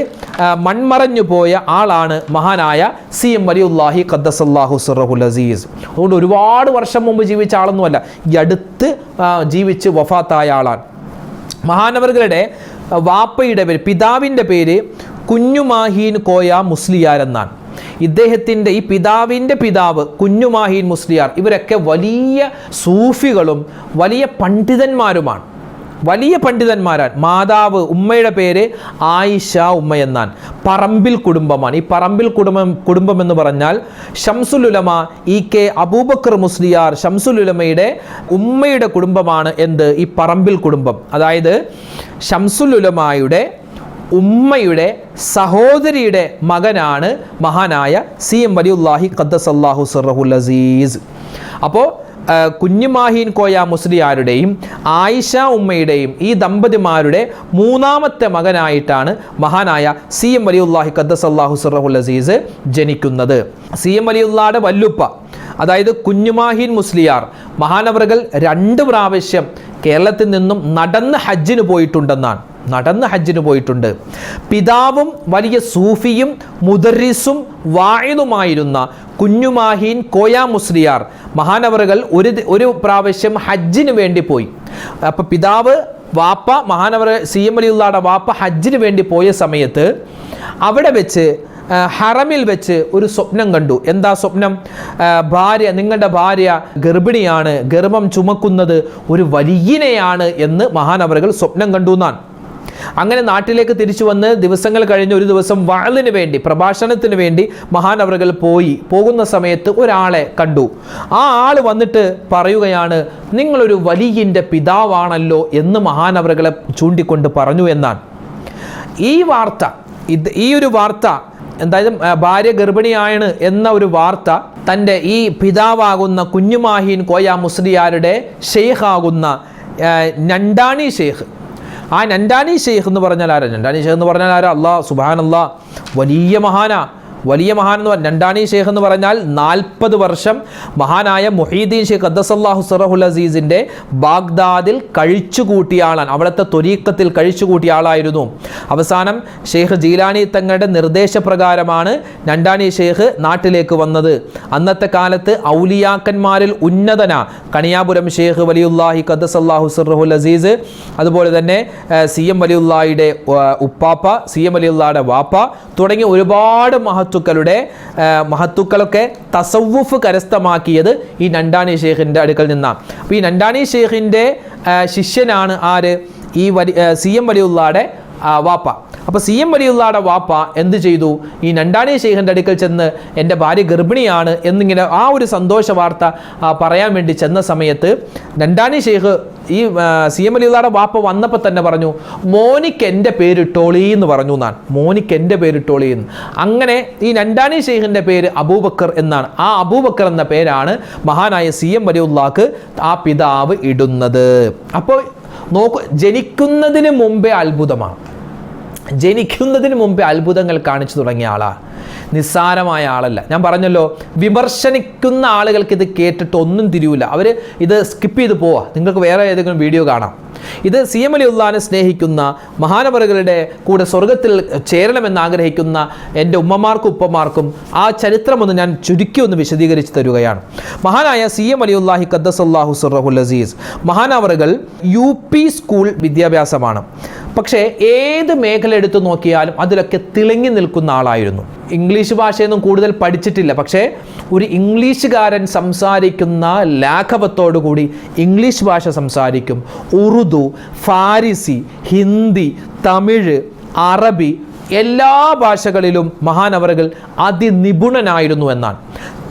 മൺമറഞ്ഞു പോയ ആളാണ് മഹാനായ CM വലിയുല്ലാഹി ഖദ്ദസല്ലാഹു സിർറഹുൽ അസീസ്. അതുകൊണ്ട് ഒരുപാട് വർഷം മുമ്പ് ജീവിച്ച ആളൊന്നുമല്ല, ഈ അടുത്ത് ജീവിച്ച് വഫാത്തായ ആളാണ്. മഹാനവറുകളുടെ വാപ്പയുടെ പേര്, പിതാവിൻ്റെ പേര് കുഞ്ഞുമാഹീൻ കോയ മുസ്ലിയാർ എന്നാണ്. ഇദ്ദേഹത്തിൻ്റെ ഈ പിതാവിൻ്റെ പിതാവ് കുഞ്ഞുമാഹീൻ മുസ്ലിയാർ, ഇവരൊക്കെ വലിയ സൂഫികളും വലിയ പണ്ഡിതന്മാരുമാണ്, വലിയ പണ്ഡിതന്മാരാണ്. മാതാവ് ഉമ്മയുടെ പേര് ആയിഷ ഉമ്മ എന്നാണ്. പറമ്പിൽ കുടുംബമാണ്. ഈ പറമ്പിൽ കുടുംബം എന്ന് പറഞ്ഞാൽ ഷംസുൽ ഉലമ EK അബൂബക്കർ മുസ്ലിയാർ ഷംസുൽ ഉലമയുടെ ഉമ്മയുടെ കുടുംബമാണ് എന്ത്, ഈ പറമ്പിൽ കുടുംബം. അതായത് ഷംസുൽ ഉലമയുടെ ഉമ്മയുടെ സഹോദരിയുടെ മകനാണ് മഹാനായ CM വലിയുല്ലാഹി ഖദ്ദസല്ലാഹു സിർറഹുൽ അസീസ്. അപ്പോൾ കുഞ്ഞുമാഹീൻ കോയ മുസ്ലിയാരുടെയും ആയിഷ ഉമ്മയുടെയും ഈ ദമ്പതിമാരുടെ 3ാമത്തെ മകനായിട്ടാണ് മഹാനായ CM വലിയുല്ലാഹി ഖദ്ദസല്ലാഹു സിർറഹുൽ അസീസ് ജനിക്കുന്നത്. CM വലിയുള്ളാടെ വല്ലുപ്പ, അതായത് കുഞ്ഞുമാഹീൻ മുസ്ലിയാർ, മഹാനവറുകൾ 2 പ്രാവശ്യം കേരളത്തിൽ നിന്നും നടന്ന് ഹജ്ജിന് പോയിട്ടുണ്ടെന്നാണ്. നടന്ന് ഹജ്ജിന് പോയിട്ടുണ്ട്. പിതാവും വലിയ സൂഫിയും മുദർരിസും വാഇദുമായിരുന്ന കുഞ്ഞുമാഹീൻ കോയ മുസ്ലിയാർ മഹാനവറുകൾ ഒരു പ്രാവശ്യം ഹജ്ജിന് വേണ്ടി പോയി. അപ്പോൾ പിതാവ് വാപ്പ മഹാനവർ CM വലിയുള്ളാടെ വാപ്പ ഹജ്ജിന് വേണ്ടി പോയ സമയത്ത് അവിടെ വെച്ച് ഹറമിൽ വെച്ച് ഒരു സ്വപ്നം കണ്ടു. എന്താ സ്വപ്നം? നിങ്ങളുടെ ഭാര്യ ഗർഭിണിയാണ്, ഗർഭം ചുമക്കുന്നത് ഒരു വലിയനെയാണ് എന്ന് മഹാനവറുകൾ സ്വപ്നം കണ്ടു എന്നാണ്. അങ്ങനെ നാട്ടിലേക്ക് തിരിച്ചു വന്ന് ദിവസങ്ങൾ കഴിഞ്ഞ് ഒരു ദിവസം വഅലിന് വേണ്ടി, പ്രഭാഷണത്തിന് വേണ്ടി മഹാനവറുകൾ പോകുന്ന സമയത്ത് ഒരാളെ കണ്ടു. ആ ആൾ വന്നിട്ട് പറയുകയാണ്, നിങ്ങളൊരു വലിയൻ്റെ പിതാവാണല്ലോ എന്ന് മഹാനവറുകളെ ചൂണ്ടിക്കൊണ്ട് പറഞ്ഞു എന്നാണ്. ഈ ഒരു വാർത്ത എന്തായാലും ഭാര്യ ഗർഭിണിയാണ് എന്ന ഒരു വാർത്ത തൻ്റെ ഈ പിതാവാകുന്ന കുഞ്ഞുമാഹീൻ കോയ മുസ്ലിയാരുടെ ഷെയ്ഖാകുന്ന നണ്ടാണി ഷെയ്ഖ്, ആ നണ്ടാണി ഷെയ്ഖ് എന്ന് പറഞ്ഞാൽ ആരാ? നണ്ടാണി ഷെയ്ഖ് എന്ന് പറഞ്ഞാൽ ആരാ? അല്ലാഹ് സുബ്ഹാനല്ലാഹ്, വലിയ മഹാനാ. വലിയ മഹാൻ എന്ന് പറഞ്ഞാൽ നണ്ടാണി ഷെയ്ഖ് എന്ന് പറഞ്ഞാൽ 40 വർഷം മഹാനായ മുഹീദ്ദീൻ ഷെയ്ഖ് ഖദ്ദസല്ലാഹു സിർറഹുൽ അസീസിൻ്റെ ബാഗ്ദാദിൽ കഴിച്ചുകൂട്ടിയ ആളാണ്. അവിടുത്തെ ത്വരീഖത്തിൽ കഴിച്ചുകൂട്ടിയ ആളായിരുന്നു. അവസാനം ഷെയ്ഖ് ജീലാനി തങ്ങളുടെ നിർദ്ദേശപ്രകാരമാണ് നണ്ടാണി ഷെയ്ഖ് നാട്ടിലേക്ക് വന്നത്. അന്നത്തെ കാലത്ത് ഔലിയാക്കന്മാരിൽ ഉന്നതന കണിയാപുരം ഷെയ്ഖ് വലിയുല്ലാഹി ഖദ്ദസല്ലാഹു സിർറഹുൽ അസീസ്, അതുപോലെ തന്നെ CM വലിയുല്ലാഹിയുടെ ഉപ്പാപ്പ, CM വലിയുല്ലാഹിയുടെ വാപ്പ തുടങ്ങി ഒരുപാട് മഹത്തുക്കളൊക്കെ തസവ്വുഫ് കരസ്ഥമാക്കിയത് ഈ നണ്ടാണി ഷെയ്ഖിൻ്റെ അടുക്കൽ നിന്നാണ്. അപ്പോൾ ഈ നണ്ടാണി ഷെയ്ഖിൻ്റെ ശിഷ്യനാണ് ആര്? ഈ CM വലിയുള്ളാടെ വാപ്പ. അപ്പോൾ CM വലിയുള്ളാടെ വാപ്പ എന്ത് ചെയ്തു? ഈ നണ്ടാണി ഷെയ്ഖിൻ്റെ അടുക്കൽ ചെന്ന് എൻ്റെ ഭാര്യ ഗർഭിണിയാണ് എന്നിങ്ങനെ ആ ഒരു സന്തോഷ വാർത്ത പറയാൻ വേണ്ടി ചെന്ന സമയത്ത് നണ്ടാണി ഷെയ്ഖ് ഈ CM വലിയുള്ളാടെ വാപ്പ വന്നപ്പോൾ തന്നെ പറഞ്ഞു, മോനിക്ക് എൻ്റെ പേരിട്ടോളി എന്ന് പറഞ്ഞു എന്നാണ്. മോനിക്ക് എൻ്റെ പേരിട്ടോളി എന്ന്. അങ്ങനെ ഈ നണ്ടാണി ഷെയ്ഖിൻ്റെ പേര് അബൂബക്കർ എന്നാണ്. ആ അബൂബക്കർ എന്ന പേരാണ് മഹാനായ CM വലിയുള്ളാക്ക് ആ പിതാവ് ഇടുന്നത്. അപ്പോൾ നോക്കൂ, ജനിക്കുന്നതിന് മുമ്പേ അത്ഭുതമാണ്. ജനിക്കുന്നതിന് മുമ്പേ അത്ഭുതങ്ങൾ കാണിച്ചു തുടങ്ങിയ ആളാണ്, നിസ്സാരമായ ആളല്ല. ഞാൻ പറഞ്ഞല്ലോ, വിമർശിക്കുന്ന ആളുകൾക്ക് ഇത് കേട്ടിട്ട് ഒന്നും തിരിയൂല, അവർ ഇത് സ്കിപ്പ് ചെയ്ത് പോവാ. നിങ്ങൾക്ക് വേറെ ഏതെങ്കിലും വീഡിയോ കാണാം. ഇത് CM വലിയുള്ളാഹിനെ സ്നേഹിക്കുന്ന മഹാനവറുകളുടെ കൂടെ സ്വർഗത്തിൽ ചേരണമെന്ന് ആഗ്രഹിക്കുന്ന എൻ്റെ ഉമ്മമാർക്കും ഉപ്പമാർക്കും ആ ചരിത്രമൊന്ന് ഞാൻ ചുരുക്കി ഒന്ന് വിശദീകരിച്ച് തരുകയാണ്. മഹാനായ CM വലിയുല്ലാഹി ഖദ്ദസല്ലാഹു സിർറഹുൽ അസീസ് മഹാനവറുകൾ UP സ്കൂൾ വിദ്യാഭ്യാസമാണ്. പക്ഷേ ഏത് മേഖല എടുത്തു നോക്കിയാലും അതിലൊക്കെ തിളങ്ങി നിൽക്കുന്ന ആളായിരുന്നു. ഇംഗ്ലീഷ് ഭാഷയൊന്നും കൂടുതൽ പഠിച്ചിട്ടില്ല, പക്ഷേ ഒരു ഇംഗ്ലീഷുകാരൻ സംസാരിക്കുന്ന ലാഘവത്തോടു കൂടി ഇംഗ്ലീഷ് ഭാഷ സംസാരിക്കും. ഉറുദു, ഫാരിസി, ഹിന്ദി, തമിഴ്, അറബി എല്ലാ ഭാഷകളിലും മഹാനവറുകൾ അതിനിപുണനായിരുന്നു എന്നാണ്.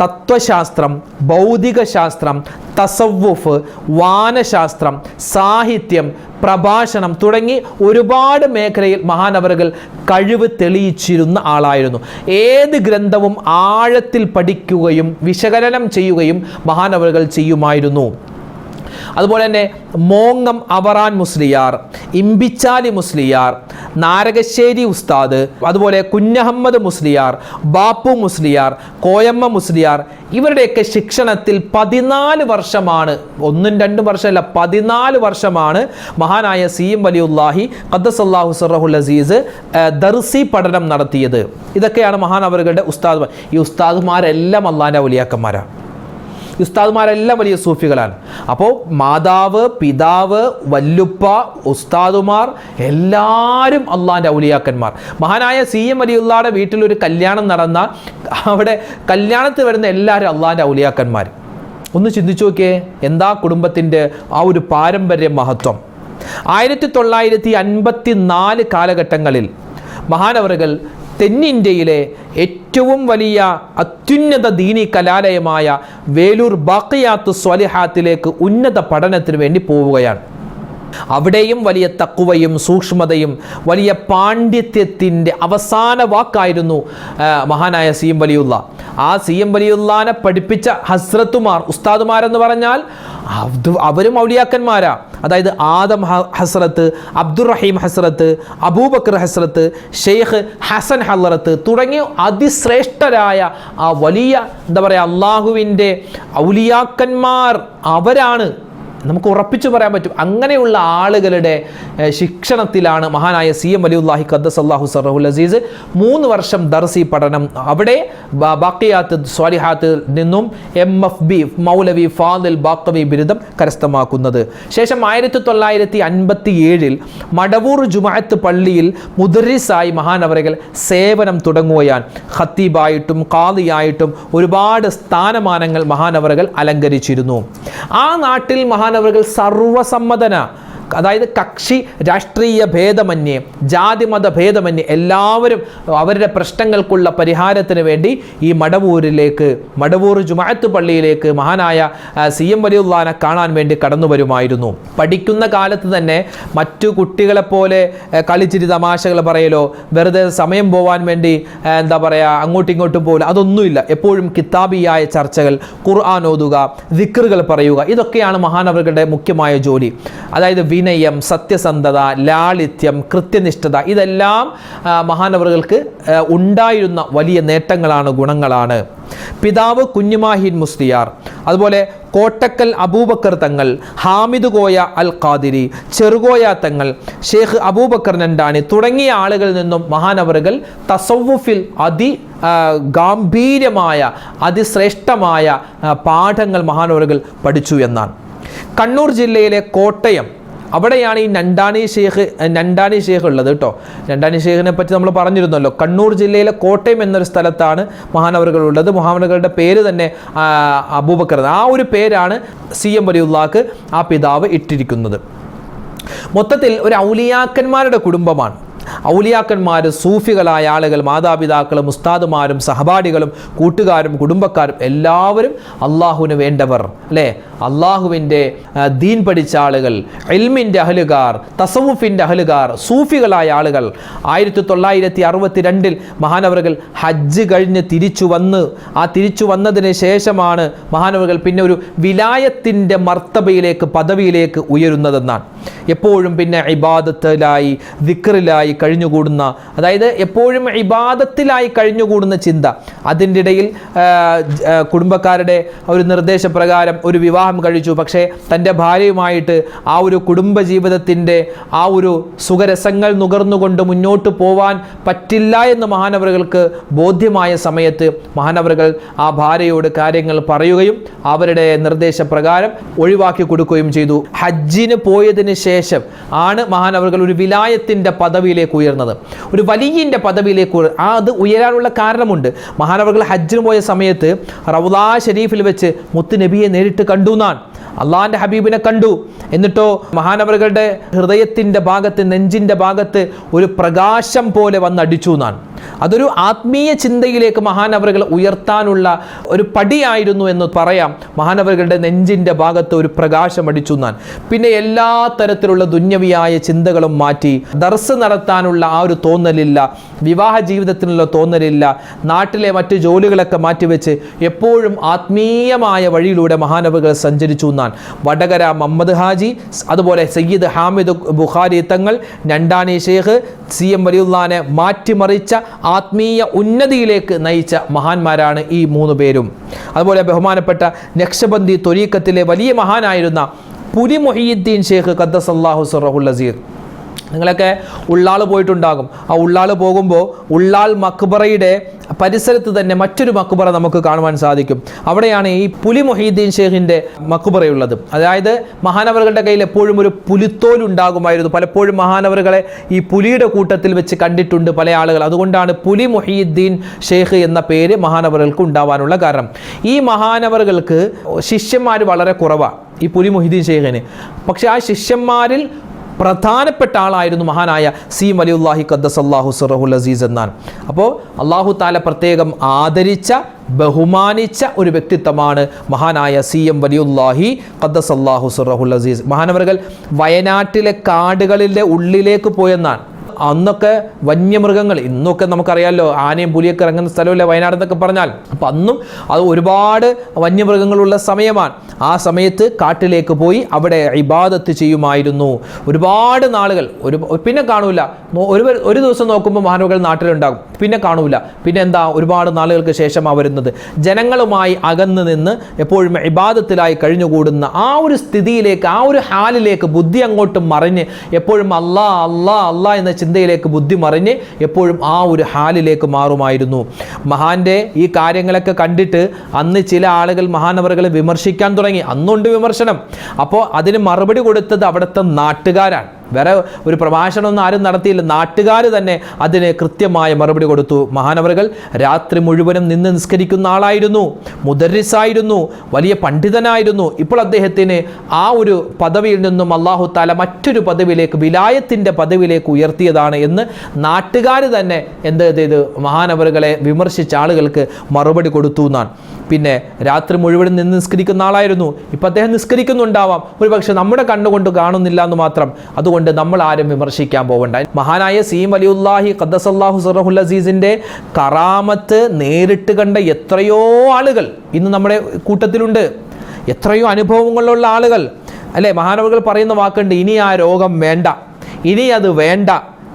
തത്വശാസ്ത്രം, ഭൗതികശാസ്ത്രം, തസവ്വുഫ്, വാനശാസ്ത്രം, സാഹിത്യം, പ്രഭാഷണം തുടങ്ങി ഒരുപാട് മേഖലയിൽ മഹാനവറുകൾ കഴിവ് തെളിയിച്ചിരുന്ന ആളായിരുന്നു. ഏത് ഗ്രന്ഥവും ആഴത്തിൽ പഠിക്കുകയും വിശകലനം ചെയ്യുകയും മഹാനവറുകൾ ചെയ്യുമായിരുന്നു. അതുപോലെ തന്നെ മോങ്ങം അവറാൻ മുസ്ലിയാർ, ഇമ്പിച്ചാലി മുസ്ലിയാർ, നാരകശ്ശേരി ഉസ്താദ്, അതുപോലെ കുഞ്ഞഹമ്മദ് മുസ്ലിയാർ, ബാപ്പു മുസ്ലിയാർ, കോയമ്മ മുസ്ലിയാർ ഇവരുടെയൊക്കെ ശിക്ഷണത്തിൽ 14 വർഷമാണ്, 1-2 വർഷമല്ല 14 വർഷമാണ് മഹാനായ CM വലിയുല്ലാഹി ഖദ്ദസല്ലാഹു സിർറഹുൽ അസീസ് ദർസി പഠനം നടത്തിയത്. ഇതൊക്കെയാണ് മഹാനവറുകളുടെ ഉസ്താദ്. ഈ ഉസ്താദുമാരെല്ലാം അള്ളാഹിൻ്റെ ഔലിയാക്കന്മാരാണ്. ഉസ്താദുമാരെല്ലാം വലിയ സൂഫികളാണ്. അപ്പോൾ മാതാവ്, പിതാവ്, വല്ലുപ്പ, ഉസ്താദുമാർ എല്ലാവരും അള്ളാഹിൻ്റെ ഔലിയാക്കന്മാർ. മഹാനായ CM വലിയുള്ളായുടെ വീട്ടിലൊരു കല്യാണം നടന്നാൽ അവിടെ കല്യാണത്തിൽ വരുന്ന എല്ലാവരും അള്ളാഹിൻ്റെ ഔലിയാക്കന്മാർ. ഒന്ന് ചിന്തിച്ചു നോക്കിയേ, എന്താ കുടുംബത്തിൻ്റെ ആ ഒരു പാരമ്പര്യ മഹത്വം. 1954 കാലഘട്ടങ്ങളിൽ മഹാനവറുകൾ തെന്നിന്ത്യയിലെ ഏറ്റവും വലിയ അത്യുന്നത ദീനി കലാലയമായ വേലൂർ ബാഖിയാത്തു സ്വാലിഹാത്തിലേക്ക് ഉന്നത പഠനത്തിന് വേണ്ടി പോവുകയാണ്. അവിടെയും വലിയ തഖ്വയും സൂക്ഷ്മതയും വലിയ പാണ്ഡിത്യത്തിൻ്റെ അവസാന വാക്കായിരുന്നു മഹാനായ CM വലിയുള്ള. ആ CM വലിയുള്ളാനെ പഠിപ്പിച്ച ഹസ്രത്തുമാർ, ഉസ്താദുമാരെന്ന് പറഞ്ഞാൽ അവരും ഔലിയാക്കന്മാരാ. അതായത് ആദം ഹസ്രത്ത്, അബ്ദുറഹീം ഹസ്രത്ത്, അബൂബക്കർ ഹസ്രത്ത്, ഷെയ്ഖ് ഹസൻ ഹല്ലറത്ത് തുടങ്ങിയ അതിശ്രേഷ്ഠരായ ആ വലിയ എന്താ പറയുക അള്ളാഹുവിൻ്റെ ഔലിയാക്കന്മാർ അവരാണ്. നമുക്ക് ഉറപ്പിച്ചു പറയാൻ പറ്റും. അങ്ങനെയുള്ള ആളുകളുടെ ശിക്ഷണത്തിലാണ് മഹാനായ CM വലിയുല്ലാഹി ഖദ്ദസല്ലാഹു സിർറഹുൽ അസീസ് 3 വർഷം ദർസി പഠനം അവിടെ ബാഖിയാത്ത് സ്വാലിഹാത്തിൽ നിന്നും MFB മൗലവി ഫാദിൽ ബാഖവി ബിരുദം കരസ്ഥമാക്കുന്നത്. ശേഷം 1957 മടവൂർ ജുമഅത്ത് പള്ളിയിൽ മുദരിസായി മഹാനവറുകൾ സേവനം തുടങ്ങുകയാണ്. ഖത്തീബായിട്ടും ഖാദിയായിട്ടും ഒരുപാട് സ്ഥാനമാനങ്ങൾ മഹാനവറുകൾ അലങ്കരിച്ചിരുന്നു. ആ നാട്ടിൽ മഹാനവറുകൾ സർവസമ്മതന, അതായത് കക്ഷി രാഷ്ട്രീയ ഭേദമന്യേ, ജാതിമത ഭേദമന്യേ എല്ലാവരും അവരുടെ പ്രശ്നങ്ങൾക്കുള്ള പരിഹാരത്തിന് വേണ്ടി ഈ മടവൂർ ജുമഅത്ത് പള്ളിയിലേക്ക് മഹാനായ CM വലിയുള്ളാനെ കാണാൻ വേണ്ടി കടന്നു വരുമായിരുന്നു. പഠിക്കുന്ന കാലത്ത് തന്നെ മറ്റു കുട്ടികളെപ്പോലെ കളിച്ചിരി തമാശകൾ പറയലോ, വെറുതെ സമയം പോവാൻ വേണ്ടി എന്താ പറയുക അങ്ങോട്ടും ഇങ്ങോട്ടും പോലും അതൊന്നുമില്ല. എപ്പോഴും കിതാബിയായ ചർച്ചകൾ, ഖുർആൻ ഓതുക, ദിക്റുകൾ പറയുക, ഇതൊക്കെയാണ് മഹാനവറുകളുടെ മുഖ്യമായ ജോലി. അതായത് വിനയം, സത്യസന്ധത, ലാളിത്യം, കൃത്യനിഷ്ഠത ഇതെല്ലാം മഹാനവറുകൾക്ക് ഉണ്ടായിരുന്ന വലിയ നേട്ടങ്ങളാണ്, ഗുണങ്ങളാണ്. പിതാവ് കുഞ്ഞുമാഹിൻ മുസ്ലിയാർ, അതുപോലെ കോട്ടക്കൽ അബൂബക്കർ തങ്ങൾ, ഹാമിദ് കോയ അൽ ഖാദിരി, ചെറുകോയ തങ്ങൾ, ഷെയ്ഖ് അബൂബക്കർ നണ്ടാണി തുടങ്ങിയ ആളുകളിൽ നിന്നും മഹാനവറുകൾ തസവ്വുഫിൽ ഗാംഭീര്യമായ അതിശ്രേഷ്ഠമായ പാഠങ്ങൾ മഹാനവറുകൾ പഠിച്ചു എന്നാണ്. കണ്ണൂർ ജില്ലയിലെ കോട്ടയം, അവിടെയാണ് ഈ നണ്ടാണി ഷേഖ് ഉള്ളത് കേട്ടോ. നണ്ടാണി ഷേഖിനെ പറ്റി നമ്മൾ പറഞ്ഞിരുന്നല്ലോ. കണ്ണൂർ ജില്ലയിലെ കോട്ടയം എന്നൊരു സ്ഥലത്താണ് മഹാനവറുകൾ ഉള്ളത്. മഹാനവറുകളുടെ പേര് തന്നെ അബൂബക്കർ, ആ ഒരു പേരാണ് CM വലിയുള്ളാക്ക് ആ പിതാവ് ഇട്ടിരിക്കുന്നത്. മൊത്തത്തിൽ ഒരു ഔലിയാക്കന്മാരുടെ കുടുംബമാണ്. ഔലിയാക്കന്മാർ, സൂഫികളായ ആളുകൾ, മാതാപിതാക്കളും ഉസ്താദുമാരും സഹപാഠികളും കൂട്ടുകാരും കുടുംബക്കാരും എല്ലാവരും അള്ളാഹുവിന് വേണ്ടവർ അല്ലേ. അള്ളാഹുവിൻ്റെ ദീൻ പഠിച്ച ആളുകൾ, ഇൽമിൻ്റെ അഹ്ലുകാർ, തസവുഫിൻ്റെ അഹ്ലുകാർ, സൂഫികളായ ആളുകൾ. 1962 മഹാനവറുകൾ ഹജ്ജ് കഴിഞ്ഞ് തിരിച്ചു വന്നതിന് ശേഷമാണ് മഹാനവറുകൾ പിന്നെ ഒരു വിലായത്തിൻ്റെ മർത്തബയിലേക്ക്, പദവിയിലേക്ക് ഉയരുന്നതെന്നാണ്. എപ്പോഴും പിന്നെ ഇബാദത്തിലായി, ദിക്റിലായി കഴിഞ്ഞുകൂടുന്ന, അതായത് എപ്പോഴും ഇബാദത്തിലായി കഴിഞ്ഞുകൂടുന്ന ചിന്ത. അതിൻ്റെ ഇടയിൽ കുടുംബക്കാരുടെ ഒരു നിർദ്ദേശപ്രകാരം ഒരു വിവാഹം കഴിച്ചു. പക്ഷേ തൻ്റെ ഭാര്യയുമായിട്ട് ആ ഒരു കുടുംബജീവിതത്തിൻ്റെ ആ ഒരു സുഖരസങ്ങൾ നുകർന്നുകൊണ്ട് മുന്നോട്ട് പോവാൻ പറ്റില്ല എന്ന് മഹാനവറുകൾക്ക് ബോധ്യമായ സമയത്ത് മഹാനവറുകൾ ആ ഭാര്യയോട് കാര്യങ്ങൾ പറയുകയും അവരുടെ നിർദ്ദേശപ്രകാരം ഒഴിവാക്കി കൊടുക്കുകയും ചെയ്തു. ഹജ്ജിന് പോയതിന് വന്നതിന് ശേഷം ആണ് മഹാനവറുകൾ ഒരു വിലായത്തിൻ്റെ പദവിയിലേക്ക് ഉയർന്നത്, ഒരു വലിയൻ്റെ പദവിയിലേക്ക്. അത് ഉയരാനുള്ള കാരണമുണ്ട്. മഹാനവറുകൾ ഹജ്ജിന് പോയ സമയത്ത് റൗളാ ഷരീഫിൽ വെച്ച് മുത്ത് നബിയെ നേരിട്ട് കണ്ടു എന്നാണ്. അള്ളാഹിൻ്റെ ഹബീബിനെ കണ്ടു. എന്നിട്ടോ മഹാനവറുകളുടെ ഹൃദയത്തിൻ്റെ ഭാഗത്ത്, നെഞ്ചിൻ്റെ ഭാഗത്ത് ഒരു പ്രകാശം പോലെ വന്നടിച്ചു എന്നാണ്. അതൊരു ആത്മീയ ചിന്തയിലേക്ക് മഹാനവറുകൾ ഉയർത്താനുള്ള ഒരു പടിയായിരുന്നു എന്ന് പറയാം. മഹാനവറുകളുടെ നെഞ്ചിൻ്റെ ഭാഗത്ത് ഒരു പ്രകാശം അടിച്ചു എന്നാണ്. പിന്നെ എല്ലാ തരത്തിലുള്ള ദുന്യവിയായ ചിന്തകളും മാറ്റി, ദർസ് നടത്താനുള്ള ആ ഒരു തോന്നലില്ല, വിവാഹ ജീവിതത്തിനുള്ള തോന്നലില്ല, നാട്ടിലെ മറ്റു ജോലികളൊക്കെ മാറ്റിവെച്ച് എപ്പോഴും ആത്മീയമായ വഴിയിലൂടെ മഹാനവറുകൾ സഞ്ചരിച്ചു എന്നാണ്. വടകര മുഹമ്മദ് ഹാജി, അതുപോലെ സയ്യിദ് ഹാമിദ് ബുഖാരി തങ്ങൾ, ഞണ്ടാനി ഷേഖ്, CM വലിയുള്ളാനെ മാറ്റിമറിച്ച ആത്മീയ ഉന്നതിയിലേക്ക് നയിച്ച മഹാന്മാരാണ് ഈ 3 പേരും. അതുപോലെ ബഹുമാനപ്പെട്ട നക്ഷബന്ദി ത്വരീഖത്തിലെ വലിയ മഹാനായിരുന്ന പുരി മുഹിയുദ്ദീൻ ഷേഖ് ഖദ്ദസല്ലാഹു സിർറഹുൽ അസീർ. നിങ്ങളൊക്കെ ഉള്ളാൾ പോയിട്ടുണ്ടാകും. ആ ഉള്ളാൾ പോകുമ്പോൾ ഉള്ളാൾ മക്ബറയുടെ പരിസരത്ത് തന്നെ മറ്റൊരു മക്ബറ നമുക്ക് കാണുവാൻ സാധിക്കും. അവിടെയാണ് ഈ പുലി മുഹീദ്ദീൻ ഷേഖിൻ്റെ മക്ബറയുള്ളത്. അതായത് മഹാനവറുകളുടെ കയ്യിൽ എപ്പോഴും ഒരു പുലിത്തോൽ ഉണ്ടാകുമായിരുന്നു. പലപ്പോഴും മഹാനവറുകളെ ഈ പുലിയുടെ കൂട്ടത്തിൽ വെച്ച് കണ്ടിട്ടുണ്ട് പല ആളുകൾ. അതുകൊണ്ടാണ് പുലി മുഹീദ്ദീൻ ഷേഖ് എന്ന പേര് മഹാനവറുകൾക്ക് ഉണ്ടാവാനുള്ള കാരണം. ഈ മഹാനവറുകൾക്ക് ശിഷ്യന്മാർ വളരെ കുറവാണ്, ഈ പുലി മുഹീദ്ദീൻ ഷേഖിന്. പക്ഷേ ആ ശിഷ്യന്മാരിൽ പ്രധാനപ്പെട്ട ആളായിരുന്നു മഹാനായ CM വലിയുല്ലാഹി ഖദ്ദസല്ലാഹു സിർറഹുൽ അസീസ് എന്നാണ്. അപ്പോൾ അള്ളാഹു താല പ്രത്യേകം ആദരിച്ച, ബഹുമാനിച്ച ഒരു വ്യക്തിത്വമാണ് മഹാനായ CM വലിയുല്ലാഹി ഖദ്ദസല്ലാഹു സിർറഹുൽ അസീസ്. മഹാനവറുകൾ വയനാട്ടിലെ കാടുകളിലെ ഉള്ളിലേക്ക് പോയെന്നാണ്. അന്നൊക്കെ വന്യമൃഗങ്ങൾ, ഇന്നൊക്കെ നമുക്കറിയാമല്ലോ ആനയും പുലിയൊക്കെ ഇറങ്ങുന്ന സ്ഥലമല്ലേ വയനാട് എന്നൊക്കെ പറഞ്ഞാൽ. അപ്പം അന്നും അത് ഒരുപാട് വന്യമൃഗങ്ങളുള്ള സമയമാണ്. ആ സമയത്ത് കാട്ടിലേക്ക് പോയി അവിടെ ഇബാദത്ത് ചെയ്യുമായിരുന്നു ഒരുപാട് നാളുകൾ. പിന്നെ കാണൂല, ഒരു ദിവസം നോക്കുമ്പോൾ മഹാനവറുകൾ നാട്ടിലുണ്ടാകും, പിന്നെ കാണൂല. പിന്നെ എന്താ, ഒരുപാട് നാളുകൾക്ക് ശേഷമാണ് വരുന്നത്. ജനങ്ങളുമായി അകന്ന് നിന്ന് എപ്പോഴും ഇബാദത്തിലായി കഴിഞ്ഞുകൂടുന്ന ആ ഒരു സ്ഥിതിയിലേക്ക്, ആ ഒരു ഹാലിലേക്ക് ബുദ്ധി അങ്ങോട്ട് മറിഞ്ഞ് എപ്പോഴും അല്ലാ അല്ലാ അല്ലാ എന്ന ചിന്തയിലേക്ക് ബുദ്ധി മറിഞ്ഞ് എപ്പോഴും ആ ഒരു ഹാലിലേക്ക് മാറുമായിരുന്നു. മഹാന്റെ ഈ കാര്യങ്ങളൊക്കെ കണ്ടിട്ട് അന്ന് ചില ആളുകൾ മഹാനവറുകളെ വിമർശിക്കാൻ തുടങ്ങി. അന്നുണ്ട് വിമർശനം. അപ്പോൾ അതിന് മറുപടി കൊടുത്തത് അവിടുത്തെ നാട്ടുകാരാണ്. വേറെ ഒരു പ്രഭാഷണമൊന്നും ആരും നടത്തിയില്ല, നാട്ടുകാർ തന്നെ അതിന് കൃത്യമായ മറുപടി കൊടുത്തു. മഹാനവറുകൾ രാത്രി മുഴുവനും നിന്ന് നിസ്കരിക്കുന്ന ആളായിരുന്നു, മുദർരിസായിരുന്നു, വലിയ പണ്ഡിതനായിരുന്നു. ഇപ്പോൾ അദ്ദേഹത്തിന് ആ ഒരു പദവിയിൽ നിന്നും അല്ലാഹു തആല മറ്റൊരു പദവിയിലേക്ക്, വിലായത്തിൻ്റെ പദവിയിലേക്ക് ഉയർത്തിയതാണ് എന്ന് നാട്ടുകാർ തന്നെ എന്ത് ചെയ്ത് മഹാനവറുകളെ വിമർശിച്ച ആളുകൾക്ക് മറുപടി കൊടുത്തു എന്നാണ്. പിന്നെ രാത്രി മുഴുവനും നിന്ന് നിസ്കരിക്കുന്ന ആളായിരുന്നു. ഇപ്പം അദ്ദേഹം നിസ്കരിക്കുന്നുണ്ടാവാം, ഒരു പക്ഷെ നമ്മുടെ കണ്ണുകൊണ്ട് കാണുന്നില്ല എന്ന് മാത്രം. അതുകൊണ്ട് നമ്മൾ ആരും വിമർശിക്കാൻ പോകണ്ട. മഹാനായ CM വലിയുല്ലാഹി ഖദ്ദസല്ലാഹു സിർറഹുൽ അസീസിൻ്റെ കറാമത്ത് നേരിട്ട് കണ്ട എത്രയോ ആളുകൾ ഇന്ന് നമ്മുടെ കൂട്ടത്തിലുണ്ട്, എത്രയോ അനുഭവങ്ങളുള്ള ആളുകൾ അല്ലേ. മഹാനവറുകൾ പറയുന്ന വാക്കുണ്ട്, ഇനി ആ രോഗം വേണ്ട, ഇനി അത് വേണ്ട,